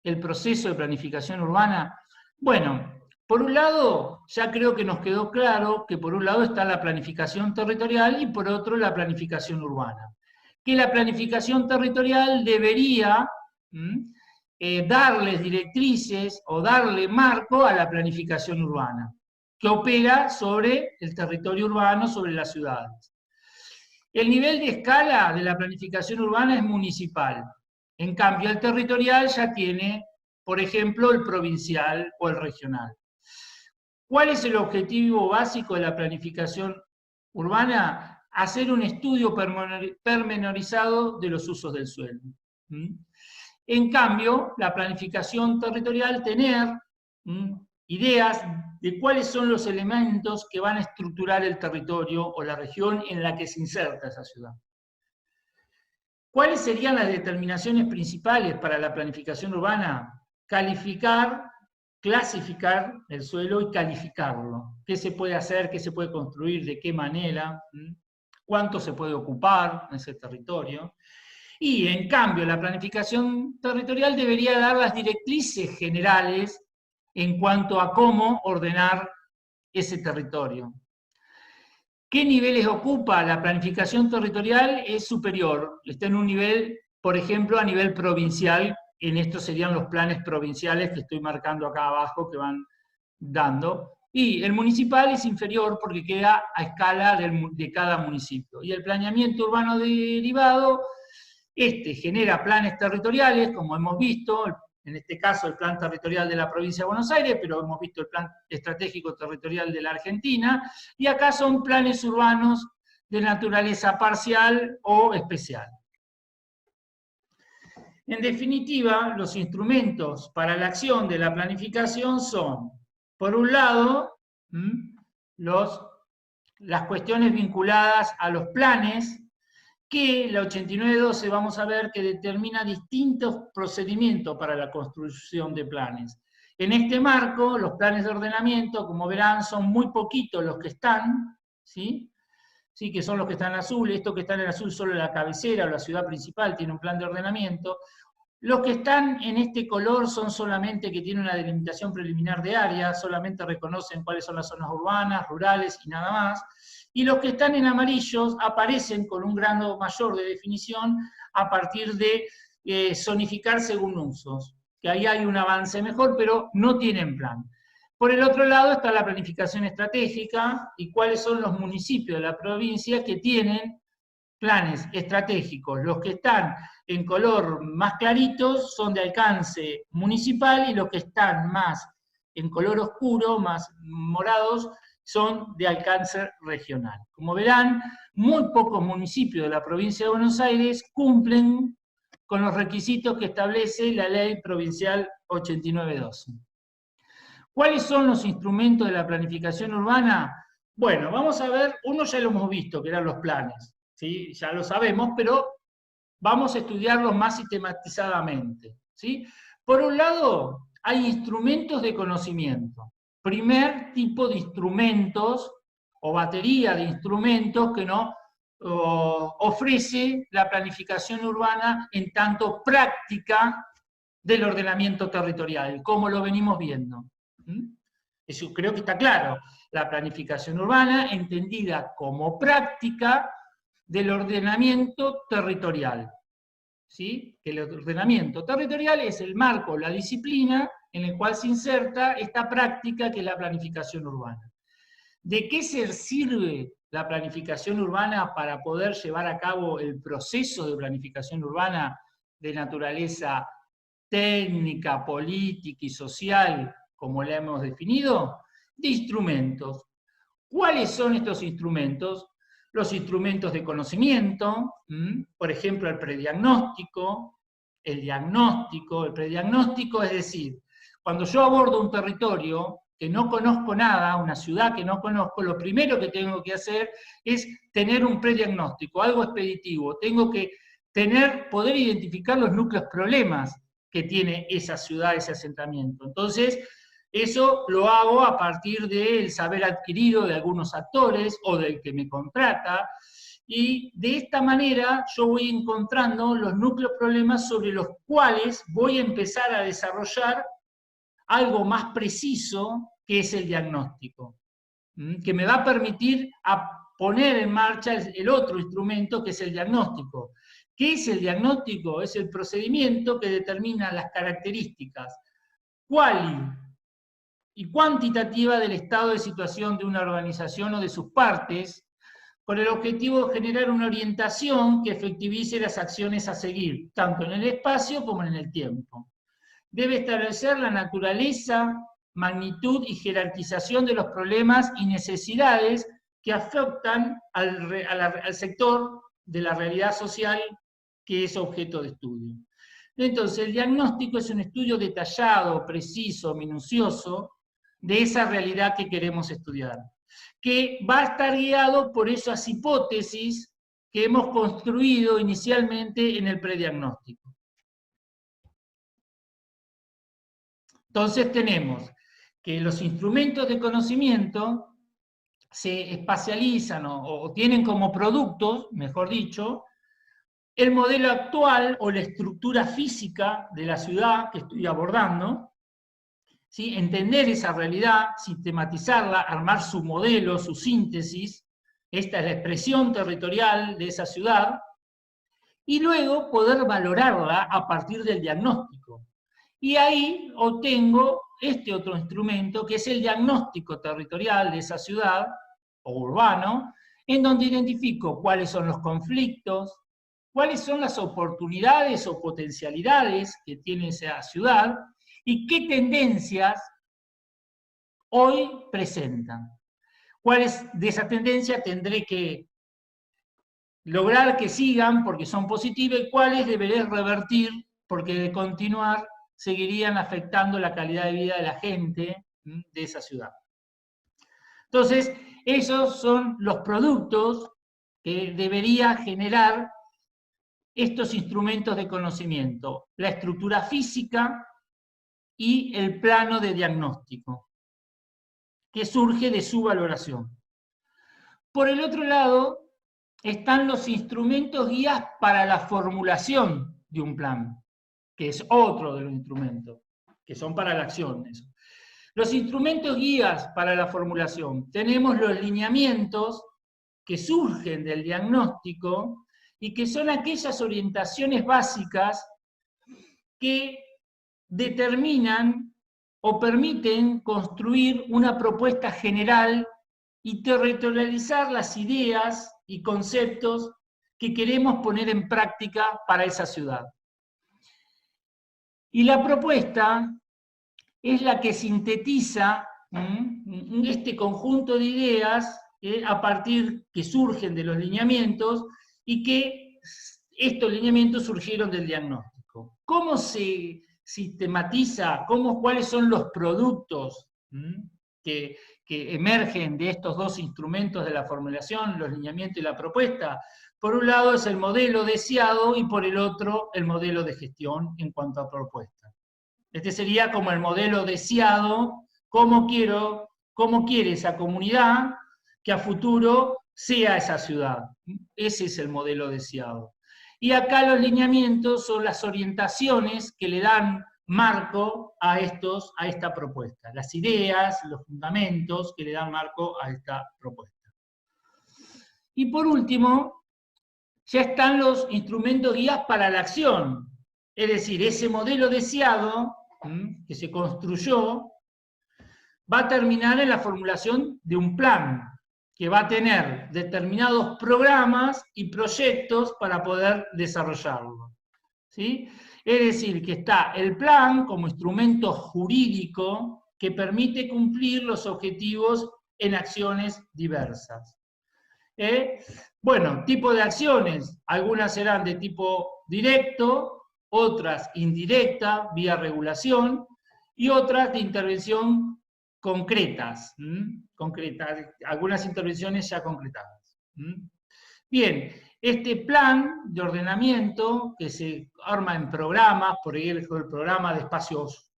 el proceso de planificación urbana? Bueno, por un lado, ya creo que nos quedó claro que por un lado está la planificación territorial y por otro la planificación urbana. Que la planificación territorial debería darles directrices o darle marco a la planificación urbana, que opera sobre el territorio urbano, sobre las ciudades. El nivel de escala de la planificación urbana es municipal. En cambio, el territorial ya tiene, por ejemplo, el provincial o el regional. ¿Cuál es el objetivo básico de la planificación urbana? Hacer un estudio pormenorizado de los usos del suelo. En cambio, la planificación territorial, tener ideas de cuáles son los elementos que van a estructurar el territorio o la región en la que se inserta esa ciudad. ¿Cuáles serían las determinaciones principales para la planificación urbana? Calificar, clasificar el suelo y calificarlo. ¿Qué se puede hacer? ¿Qué se puede construir? ¿De qué manera? ¿Cuánto se puede ocupar en ese territorio? Y, en cambio, la planificación territorial debería dar las directrices generales en cuanto a cómo ordenar ese territorio. ¿Qué niveles ocupa? La planificación territorial es superior, está en un nivel, por ejemplo, a nivel provincial, en estos serían los planes provinciales que estoy marcando acá abajo que van dando, y el municipal es inferior porque queda a escala de cada municipio. Y el planeamiento urbano derivado, genera planes territoriales, como hemos visto, en este caso el plan territorial de la provincia de Buenos Aires, pero hemos visto el plan estratégico territorial de la Argentina, y acá son planes urbanos de naturaleza parcial o especial. En definitiva, los instrumentos para la acción de la planificación son, por un lado, las cuestiones vinculadas a los planes, que la 8912 vamos a ver que determina distintos procedimientos para la construcción de planes. En este marco, los planes de ordenamiento, como verán, son muy poquitos los que están, ¿sí? ¿Sí? Que son los que están en azul. Esto que está en azul solo la cabecera o la ciudad principal tiene un plan de ordenamiento. Los que están en este color son solamente que tienen una delimitación preliminar de área, solamente reconocen cuáles son las zonas urbanas, rurales y nada más. Y los que están en amarillos aparecen con un grado mayor de definición a partir de zonificar según usos, que ahí hay un avance mejor, pero no tienen plan. Por el otro lado está la planificación estratégica y cuáles son los municipios de la provincia que tienen planes estratégicos. Los que están en color más claritos son de alcance municipal y los que están más en color oscuro, más morados, son de alcance regional. Como verán, muy pocos municipios de la provincia de Buenos Aires cumplen con los requisitos que establece la ley provincial 8912. ¿Cuáles son los instrumentos de la planificación urbana? Bueno, vamos a ver, uno ya lo hemos visto, que eran los planes, ¿sí? Ya lo sabemos, pero vamos a estudiarlos más sistematizadamente, ¿sí? Por un lado, hay instrumentos de conocimiento. Primer tipo de instrumentos, o batería de instrumentos que nos ofrece la planificación urbana en tanto práctica del ordenamiento territorial, como lo venimos viendo. Eso creo que está claro. La planificación urbana entendida como práctica del ordenamiento territorial. ¿Sí? Que el ordenamiento territorial es el marco, la disciplina en el cual se inserta esta práctica que es la planificación urbana. ¿De qué se sirve la planificación urbana para poder llevar a cabo el proceso de planificación urbana de naturaleza técnica, política y social, como la hemos definido? De instrumentos. ¿Cuáles son estos instrumentos? Los instrumentos de conocimiento, por ejemplo, el prediagnóstico, el diagnóstico, el prediagnóstico, es decir, cuando yo abordo un territorio que no conozco nada, una ciudad que no conozco, lo primero que tengo que hacer es tener un prediagnóstico, algo expeditivo. Tengo que poder identificar los núcleos problemas que tiene esa ciudad, ese asentamiento. Entonces, eso lo hago a partir del saber adquirido de algunos actores o del que me contrata, y de esta manera yo voy encontrando los núcleos problemas sobre los cuales voy a empezar a desarrollar algo más preciso, que es el diagnóstico, que me va a permitir poner en marcha el otro instrumento, que es el diagnóstico. ¿Qué es el diagnóstico? Es el procedimiento que determina las características cuali y cuantitativa del estado de situación de una organización o de sus partes, con el objetivo de generar una orientación que efectivice las acciones a seguir, tanto en el espacio como en el tiempo. Debe establecer la naturaleza, magnitud y jerarquización de los problemas y necesidades que afectan al sector de la realidad social que es objeto de estudio. Entonces, el diagnóstico es un estudio detallado, preciso, minucioso, de esa realidad que queremos estudiar, que va a estar guiado por esas hipótesis que hemos construido inicialmente en el prediagnóstico. Entonces tenemos que los instrumentos de conocimiento se espacializan o tienen como productos, mejor dicho, el modelo actual o la estructura física de la ciudad que estoy abordando, ¿sí? Entender esa realidad, sistematizarla, armar su modelo, su síntesis, esta es la expresión territorial de esa ciudad, y luego poder valorarla a partir del diagnóstico. Y ahí obtengo este otro instrumento, que es el diagnóstico territorial de esa ciudad, o urbano, en donde identifico cuáles son los conflictos, cuáles son las oportunidades o potencialidades que tiene esa ciudad, y qué tendencias hoy presentan. ¿Cuáles de esas tendencias tendré que lograr que sigan porque son positivas y cuáles deberé revertir porque de continuar seguirían afectando la calidad de vida de la gente de esa ciudad? Entonces, esos son los productos que debería generar estos instrumentos de conocimiento, la estructura física y el plano de diagnóstico, que surge de su valoración. Por el otro lado, están los instrumentos guías para la formulación de un plan, que es otro de los instrumentos, que son para la acción. Los instrumentos guías para la formulación, tenemos los lineamientos que surgen del diagnóstico y que son aquellas orientaciones básicas que determinan o permiten construir una propuesta general y territorializar las ideas y conceptos que queremos poner en práctica para esa ciudad. Y la propuesta es la que sintetiza este conjunto de ideas a partir que surgen de los lineamientos y que estos lineamientos surgieron del diagnóstico. ¿Cómo se sistematiza? ¿Cuáles son los productos que emergen de estos dos instrumentos de la formulación, los lineamientos y la propuesta? Por un lado es el modelo deseado y por el otro el modelo de gestión en cuanto a propuesta. Este sería como el modelo deseado, cómo quiere esa comunidad que a futuro sea esa ciudad. Ese es el modelo deseado. Y acá los lineamientos son las orientaciones que le dan marco a esta propuesta, las ideas, los fundamentos que le dan marco a esta propuesta. Y por último, ya están los instrumentos guías para la acción, es decir, ese modelo deseado que se construyó va a terminar en la formulación de un plan que va a tener determinados programas y proyectos para poder desarrollarlo, ¿sí? Es decir, que está el plan como instrumento jurídico que permite cumplir los objetivos en acciones diversas. Bueno, tipo de acciones, algunas serán de tipo directo, otras indirecta, vía regulación, y otras de intervención concretas, algunas intervenciones ya concretadas. Bien, este plan de ordenamiento que se arma en programas, por ejemplo, el programa de espacios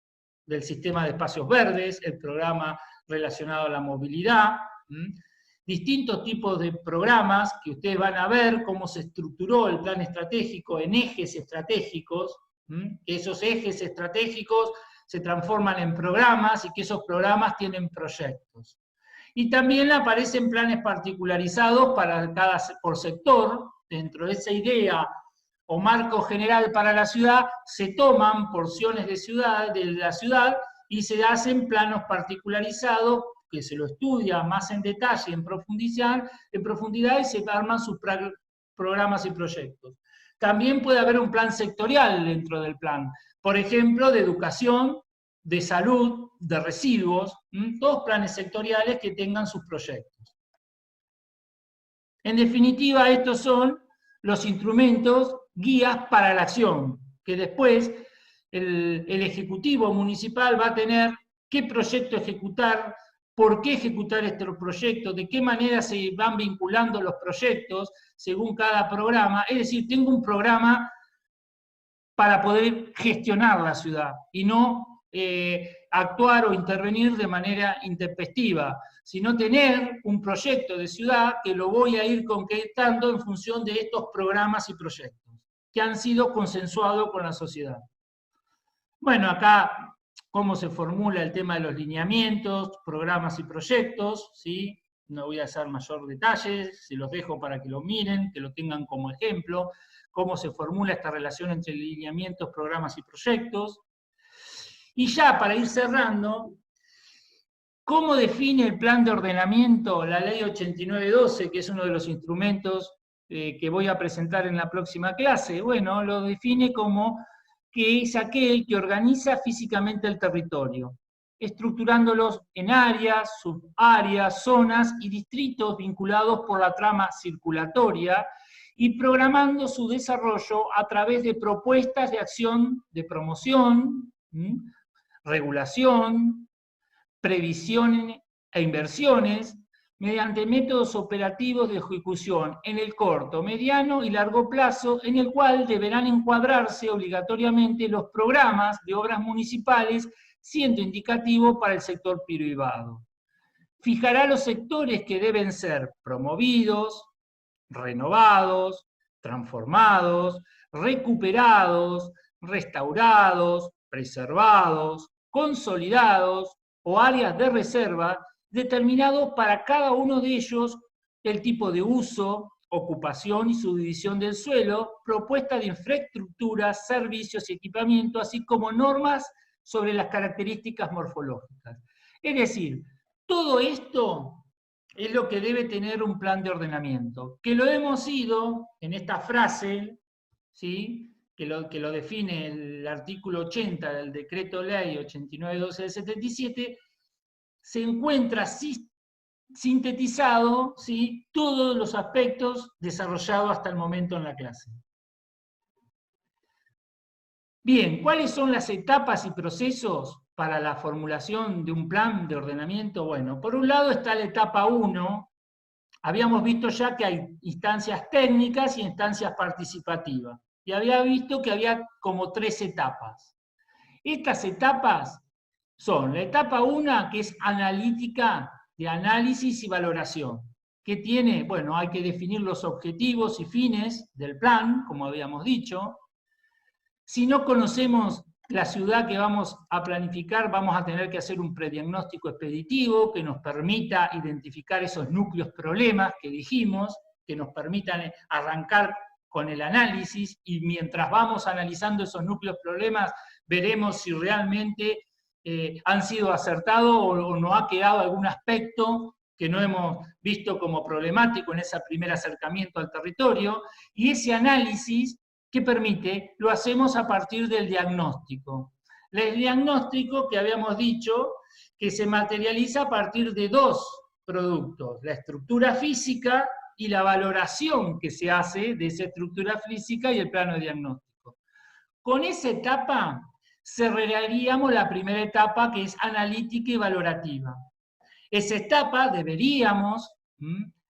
del sistema de espacios verdes, el programa relacionado a la movilidad, distintos tipos de programas que ustedes van a ver cómo se estructuró el plan estratégico en ejes estratégicos, que esos ejes estratégicos se transforman en programas y que esos programas tienen proyectos. Y también aparecen planes particularizados por sector. Dentro de esa idea o marco general para la ciudad se toman porciones de la ciudad y se hacen planos particularizados que se lo estudia más en detalle, en profundidad y se arman sus programas y proyectos. También puede haber un plan sectorial dentro del plan, por ejemplo, de educación, de salud, de residuos, todos planes sectoriales que tengan sus proyectos. En definitiva, estos son los instrumentos guías para la acción, que después el Ejecutivo Municipal va a tener qué proyecto ejecutar, por qué ejecutar este proyecto, de qué manera se van vinculando los proyectos según cada programa. Es decir, tengo un programa para poder gestionar la ciudad y no actuar o intervenir de manera intempestiva, sino tener un proyecto de ciudad que lo voy a ir concretando en función de estos programas y proyectos que han sido consensuados con la sociedad. Bueno, acá cómo se formula el tema de los lineamientos, programas y proyectos, ¿sí? No voy a hacer mayor detalles, se los dejo para que lo miren, que lo tengan como ejemplo, cómo se formula esta relación entre lineamientos, programas y proyectos. Y ya para ir cerrando, ¿cómo define el plan de ordenamiento la ley 8912, que es uno de los instrumentos que voy a presentar en la próxima clase? Bueno, lo define como que es aquel que organiza físicamente el territorio, estructurándolos en áreas, subáreas, zonas y distritos vinculados por la trama circulatoria y programando su desarrollo a través de propuestas de acción de promoción, regulación, previsión e inversiones, mediante métodos operativos de ejecución en el corto, mediano y largo plazo, en el cual deberán encuadrarse obligatoriamente los programas de obras municipales, siendo indicativo para el sector privado. Fijará los sectores que deben ser promovidos, renovados, transformados, recuperados, restaurados, preservados, consolidados o áreas de reserva, determinados para cada uno de ellos el tipo de uso, ocupación y subdivisión del suelo, propuesta de infraestructuras, servicios y equipamiento, así como normas sobre las características morfológicas. Es decir, todo esto es lo que debe tener un plan de ordenamiento, que lo hemos ido en esta frase, ¿sí?, que lo define el artículo 80 del Decreto Ley 8912 del 77, se encuentra sintetizado, ¿sí?, todos los aspectos desarrollados hasta el momento en la clase. Bien, ¿cuáles son las etapas y procesos para la formulación de un plan de ordenamiento? Bueno, por un lado está la etapa 1. Habíamos visto ya que hay instancias técnicas y instancias participativas. Y había visto que había como 3 etapas. Estas etapas son la etapa 1, que es analítica, de análisis y valoración, que tiene, bueno, hay que definir los objetivos y fines del plan, como habíamos dicho. Si no conocemos la ciudad que vamos a planificar, vamos a tener que hacer un prediagnóstico expeditivo que nos permita identificar esos núcleos problemas que dijimos, que nos permitan arrancar con el análisis, y mientras vamos analizando esos núcleos problemas, veremos si realmente han sido acertados o no ha quedado algún aspecto que no hemos visto como problemático en ese primer acercamiento al territorio, y ese análisis que permite, lo hacemos a partir del diagnóstico. El diagnóstico que habíamos dicho que se materializa a partir de 2 productos, la estructura física y la valoración que se hace de esa estructura física y el plano de diagnóstico. Con esa etapa cerraríamos la primera etapa, que es analítica y valorativa. Esa etapa deberíamos,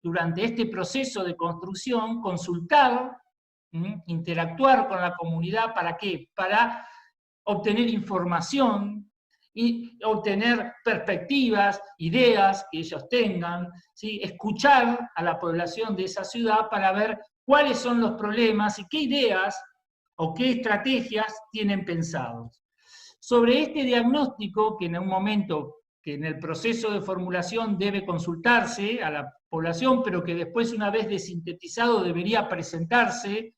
durante este proceso de construcción, consultar, interactuar con la comunidad. ¿Para qué? Para obtener información y obtener perspectivas, ideas que ellos tengan, ¿sí? Escuchar a la población de esa ciudad para ver cuáles son los problemas y qué ideas o qué estrategias tienen pensados. Sobre este diagnóstico, que en un momento, que en el proceso de formulación debe consultarse a la población, pero que después, una vez desintetizado, debería presentarse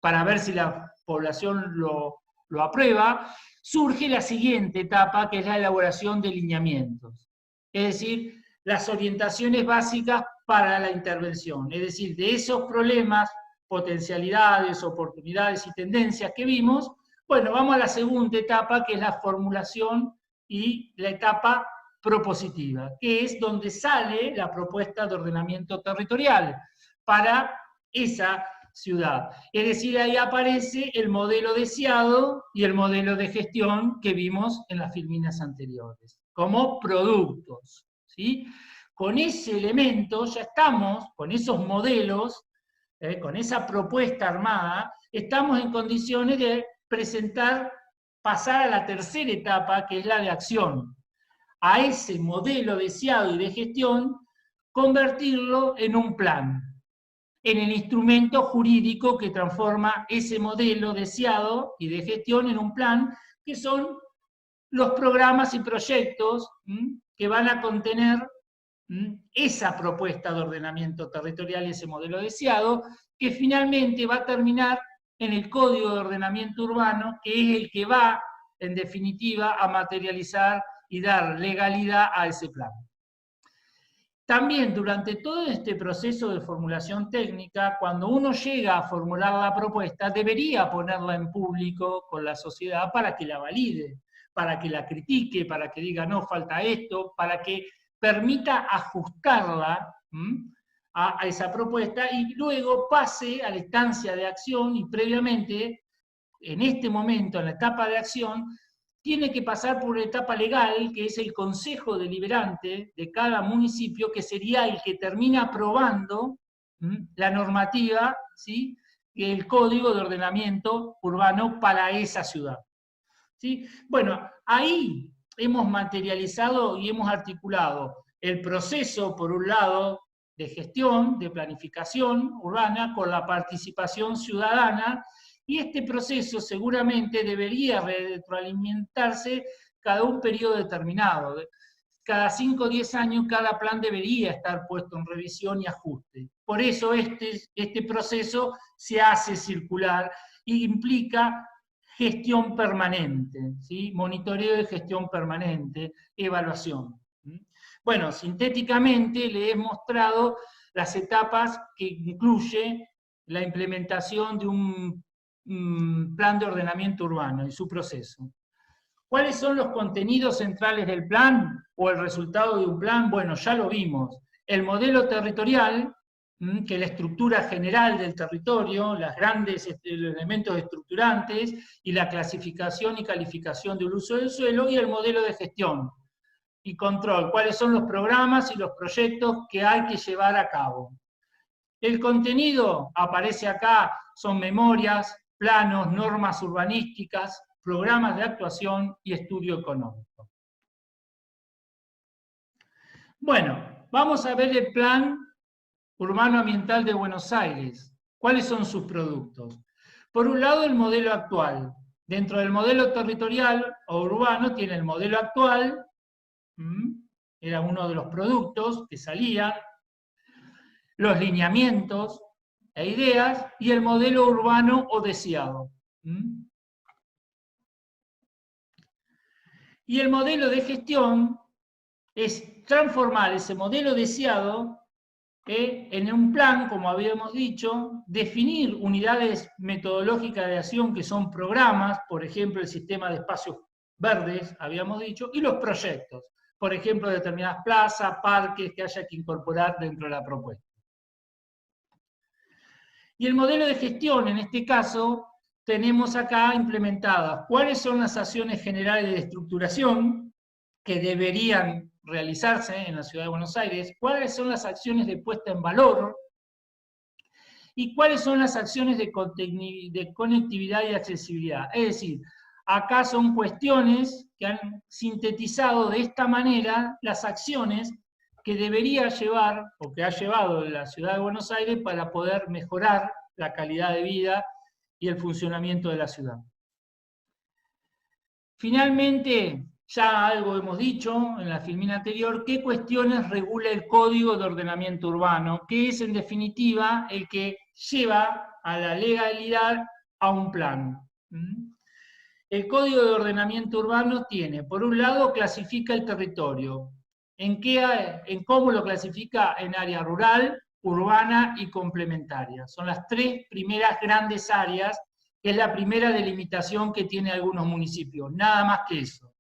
para ver si la población lo aprueba, surge la siguiente etapa, que es la elaboración de lineamientos. Es decir, las orientaciones básicas para la intervención. Es decir, de esos problemas, potencialidades, oportunidades y tendencias que vimos, bueno, vamos a la segunda etapa, que es la formulación y la etapa propositiva, que es donde sale la propuesta de ordenamiento territorial para esa ciudad. Es decir, ahí aparece el modelo deseado y el modelo de gestión que vimos en las filminas anteriores, como productos, ¿sí? Con ese elemento ya estamos, con esos modelos, con esa propuesta armada, estamos en condiciones de presentar, pasar a la tercera etapa, que es la de acción. A ese modelo deseado y de gestión, convertirlo en un plan, en el instrumento jurídico que transforma ese modelo deseado y de gestión en un plan, que son los programas y proyectos que van a contener esa propuesta de ordenamiento territorial y ese modelo deseado, que finalmente va a terminar en el Código de Ordenamiento Urbano, que es el que va, en definitiva, a materializar y dar legalidad a ese plan. También, durante todo este proceso de formulación técnica, cuando uno llega a formular la propuesta, debería ponerla en público con la sociedad para que la valide, para que la critique, para que diga, no, falta esto, para que permita ajustarla a esa propuesta y luego pase a la instancia de acción, y previamente, en este momento, en la etapa de acción, tiene que pasar por una etapa legal, que es el Consejo Deliberante de cada municipio, que sería el que termina aprobando la normativa, ¿sí?, que el Código de Ordenamiento Urbano para esa ciudad. ¿Sí? Bueno, ahí hemos materializado y hemos articulado el proceso, por un lado, de gestión, de planificación urbana, con la participación ciudadana, y este proceso seguramente debería retroalimentarse cada un periodo determinado. Cada 5 o 10 años cada plan debería estar puesto en revisión y ajuste. Por eso este proceso se hace circular e implica gestión permanente, ¿sí? Monitoreo de gestión permanente, evaluación. Bueno, sintéticamente le he mostrado las etapas que incluye la implementación de un plan de ordenamiento urbano y su proceso. ¿Cuáles son los contenidos centrales del plan o el resultado de un plan? Bueno, ya lo vimos. El modelo territorial, que es la estructura general del territorio, los grandes elementos estructurantes y la clasificación y calificación del uso del suelo, y el modelo de gestión y control, cuáles son los programas y los proyectos que hay que llevar a cabo. El contenido aparece acá, son memorias, planos, normas urbanísticas, programas de actuación y estudio económico. Bueno, vamos a ver el Plan Urbano Ambiental de Buenos Aires. ¿Cuáles son sus productos? Por un lado, el modelo actual. Dentro del modelo territorial o urbano tiene el modelo actual, era uno de los productos que salían, los lineamientos e ideas, y el modelo urbano o deseado. Y el modelo de gestión es transformar ese modelo deseado en un plan, como habíamos dicho, definir unidades metodológicas de acción que son programas, por ejemplo, el sistema de espacios verdes, habíamos dicho, y los proyectos, por ejemplo, determinadas plazas, parques que haya que incorporar dentro de la propuesta. Y el modelo de gestión, en este caso, tenemos acá implementadas cuáles son las acciones generales de estructuración que deberían realizarse en la Ciudad de Buenos Aires, cuáles son las acciones de puesta en valor y cuáles son las acciones de conectividad y accesibilidad. Es decir, acá son cuestiones que han sintetizado de esta manera las acciones que debería llevar, o que ha llevado la Ciudad de Buenos Aires para poder mejorar la calidad de vida y el funcionamiento de la ciudad. Finalmente, ya algo hemos dicho en la filmina anterior, ¿qué cuestiones regula el Código de Ordenamiento Urbano? Que es, en definitiva, el que lleva a la legalidad a un plan. El Código de Ordenamiento Urbano tiene, por un lado, clasifica el territorio. ¿En cómo lo clasifica? En área rural, urbana y complementaria. Son las tres primeras grandes áreas, que es la primera delimitación que tiene algunos municipios, nada más que eso.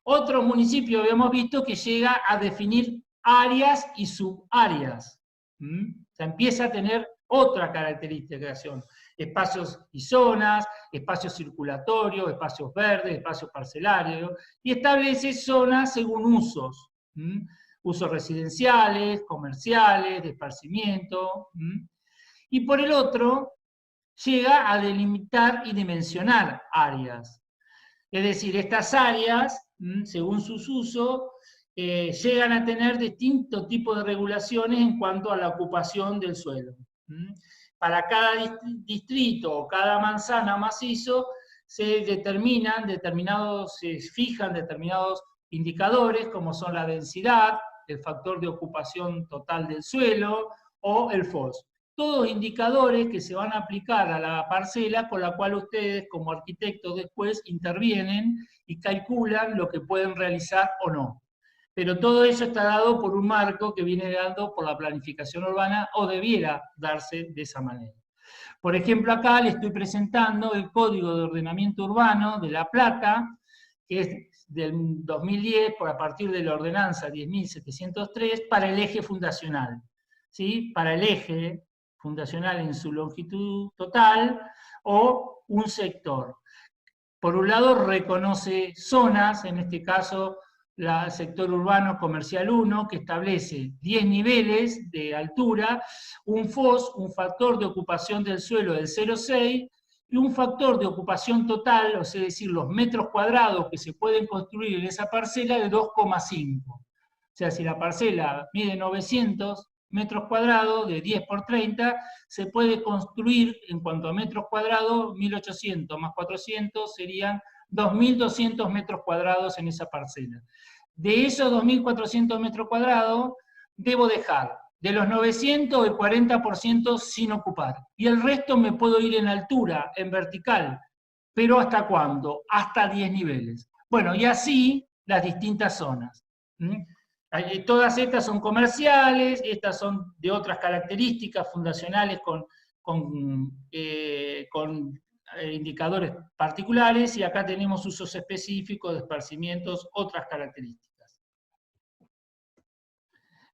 Otros municipios habíamos visto que llega a definir áreas y subáreas. O sea, empieza a tener otra caracterización. Espacios y zonas, espacios circulatorios, espacios verdes, espacios parcelarios, y establece zonas según usos. Usos residenciales, comerciales, de esparcimiento. Y por el otro, llega a delimitar y dimensionar áreas. Es decir, estas áreas, según sus usos, llegan a tener distintos tipos de regulaciones en cuanto a la ocupación del suelo. Para cada distrito o cada manzana macizo se fijan determinados indicadores, como son la densidad, el factor de ocupación total del suelo o el FOS. Todos indicadores que se van a aplicar a la parcela, con la cual ustedes como arquitectos después intervienen y calculan lo que pueden realizar o no. Pero todo eso está dado por un marco que viene dando por la planificación urbana, o debiera darse de esa manera. Por ejemplo, acá les estoy presentando el Código de Ordenamiento Urbano de La Plata, que es del 2010, a partir de la ordenanza 10.703, para el eje fundacional. ¿Sí? Para el eje fundacional en su longitud total, o un sector. por un lado reconoce zonas, en este caso el sector urbano comercial 1, que establece 10 niveles de altura, un FOS, un factor de ocupación del suelo del 0,6, y un factor de ocupación total, o sea, es decir, los metros cuadrados que se pueden construir en esa parcela de 2,5. O sea, si la parcela mide 900 metros cuadrados, de 10 por 30, se puede construir, en cuanto a metros cuadrados, 1.800 más 400 serían 2.200 metros cuadrados en esa parcela. De esos 2.400 metros cuadrados, debo dejar de los 900 el 40% sin ocupar. Y el resto me puedo ir en altura, en vertical. ¿Pero hasta cuándo? Hasta 10 niveles. Bueno, y así las distintas zonas. Todas estas son comerciales, estas son de otras características fundacionales con indicadores particulares, y acá tenemos usos específicos de esparcimientos, otras características.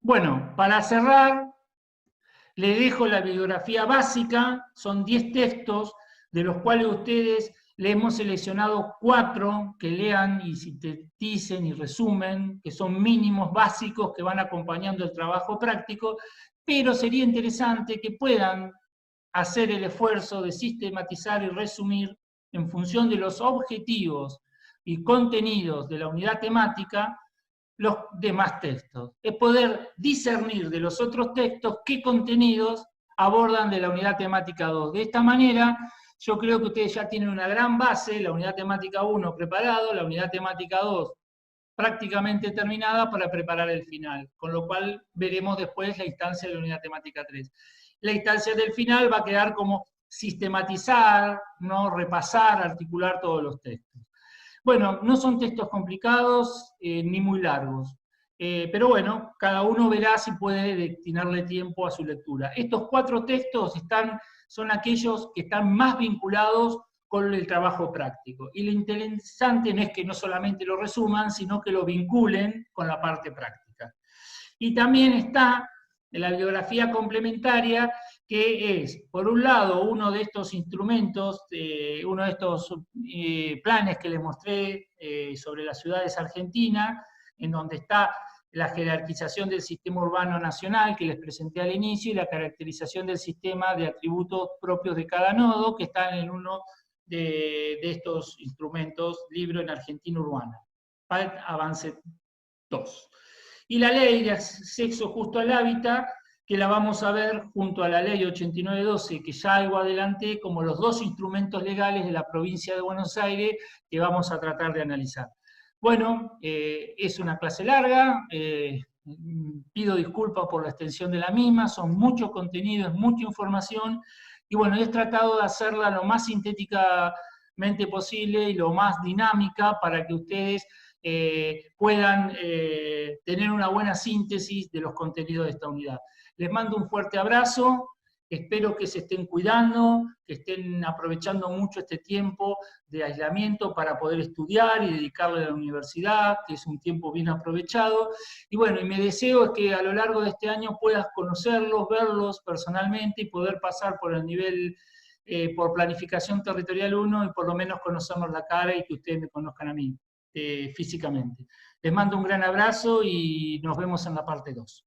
Bueno, para cerrar, le dejo la bibliografía básica, son 10 textos, de los cuales ustedes le hemos seleccionado 4 que lean y sinteticen y resumen, que son mínimos básicos que van acompañando el trabajo práctico, pero sería interesante que puedan hacer el esfuerzo de sistematizar y resumir en función de los objetivos y contenidos de la unidad temática los demás textos. Es poder discernir de los otros textos qué contenidos abordan de la unidad temática 2. De esta manera, yo creo que ustedes ya tienen una gran base, la unidad temática 1 preparado, la unidad temática 2 prácticamente terminada para preparar el final, con lo cual veremos después la instancia de la unidad temática 3. La instancia del final va a quedar como sistematizar, ¿no? Repasar, articular todos los textos. Bueno, no son textos complicados ni muy largos, pero bueno, cada uno verá si puede destinarle tiempo a su lectura. Estos 4 textos son aquellos que están más vinculados con el trabajo práctico. Y lo interesante no es que no solamente lo resuman, sino que lo vinculen con la parte práctica. Y también está en la bibliografía complementaria, que es, por un lado, uno de estos instrumentos, uno de estos planes que les mostré sobre las ciudades argentinas, en donde está la jerarquización del sistema urbano nacional que les presenté al inicio, y la caracterización del sistema de atributos propios de cada nodo, que están en uno de estos instrumentos, libro en Argentina Urbana, PALT Avance 2. Y la ley de acceso justo al hábitat, que la vamos a ver junto a la ley 8912, que ya algo adelanté, como los 2 instrumentos legales de la provincia de Buenos Aires que vamos a tratar de analizar. Bueno, es una clase larga, pido disculpas por la extensión de la misma, son mucho contenido, es mucha información, y bueno, he tratado de hacerla lo más sintéticamente posible y lo más dinámica para que ustedes puedan tener una buena síntesis de los contenidos de esta unidad. Les mando un fuerte abrazo, espero que se estén cuidando, que estén aprovechando mucho este tiempo de aislamiento para poder estudiar y dedicarle a la universidad, que es un tiempo bien aprovechado. Y bueno, y mi deseo es que a lo largo de este año puedas conocerlos, verlos personalmente y poder pasar por el nivel, por planificación territorial 1 y por lo menos conocernos la cara y que ustedes me conozcan a mí físicamente. Les mando un gran abrazo y nos vemos en la parte 2.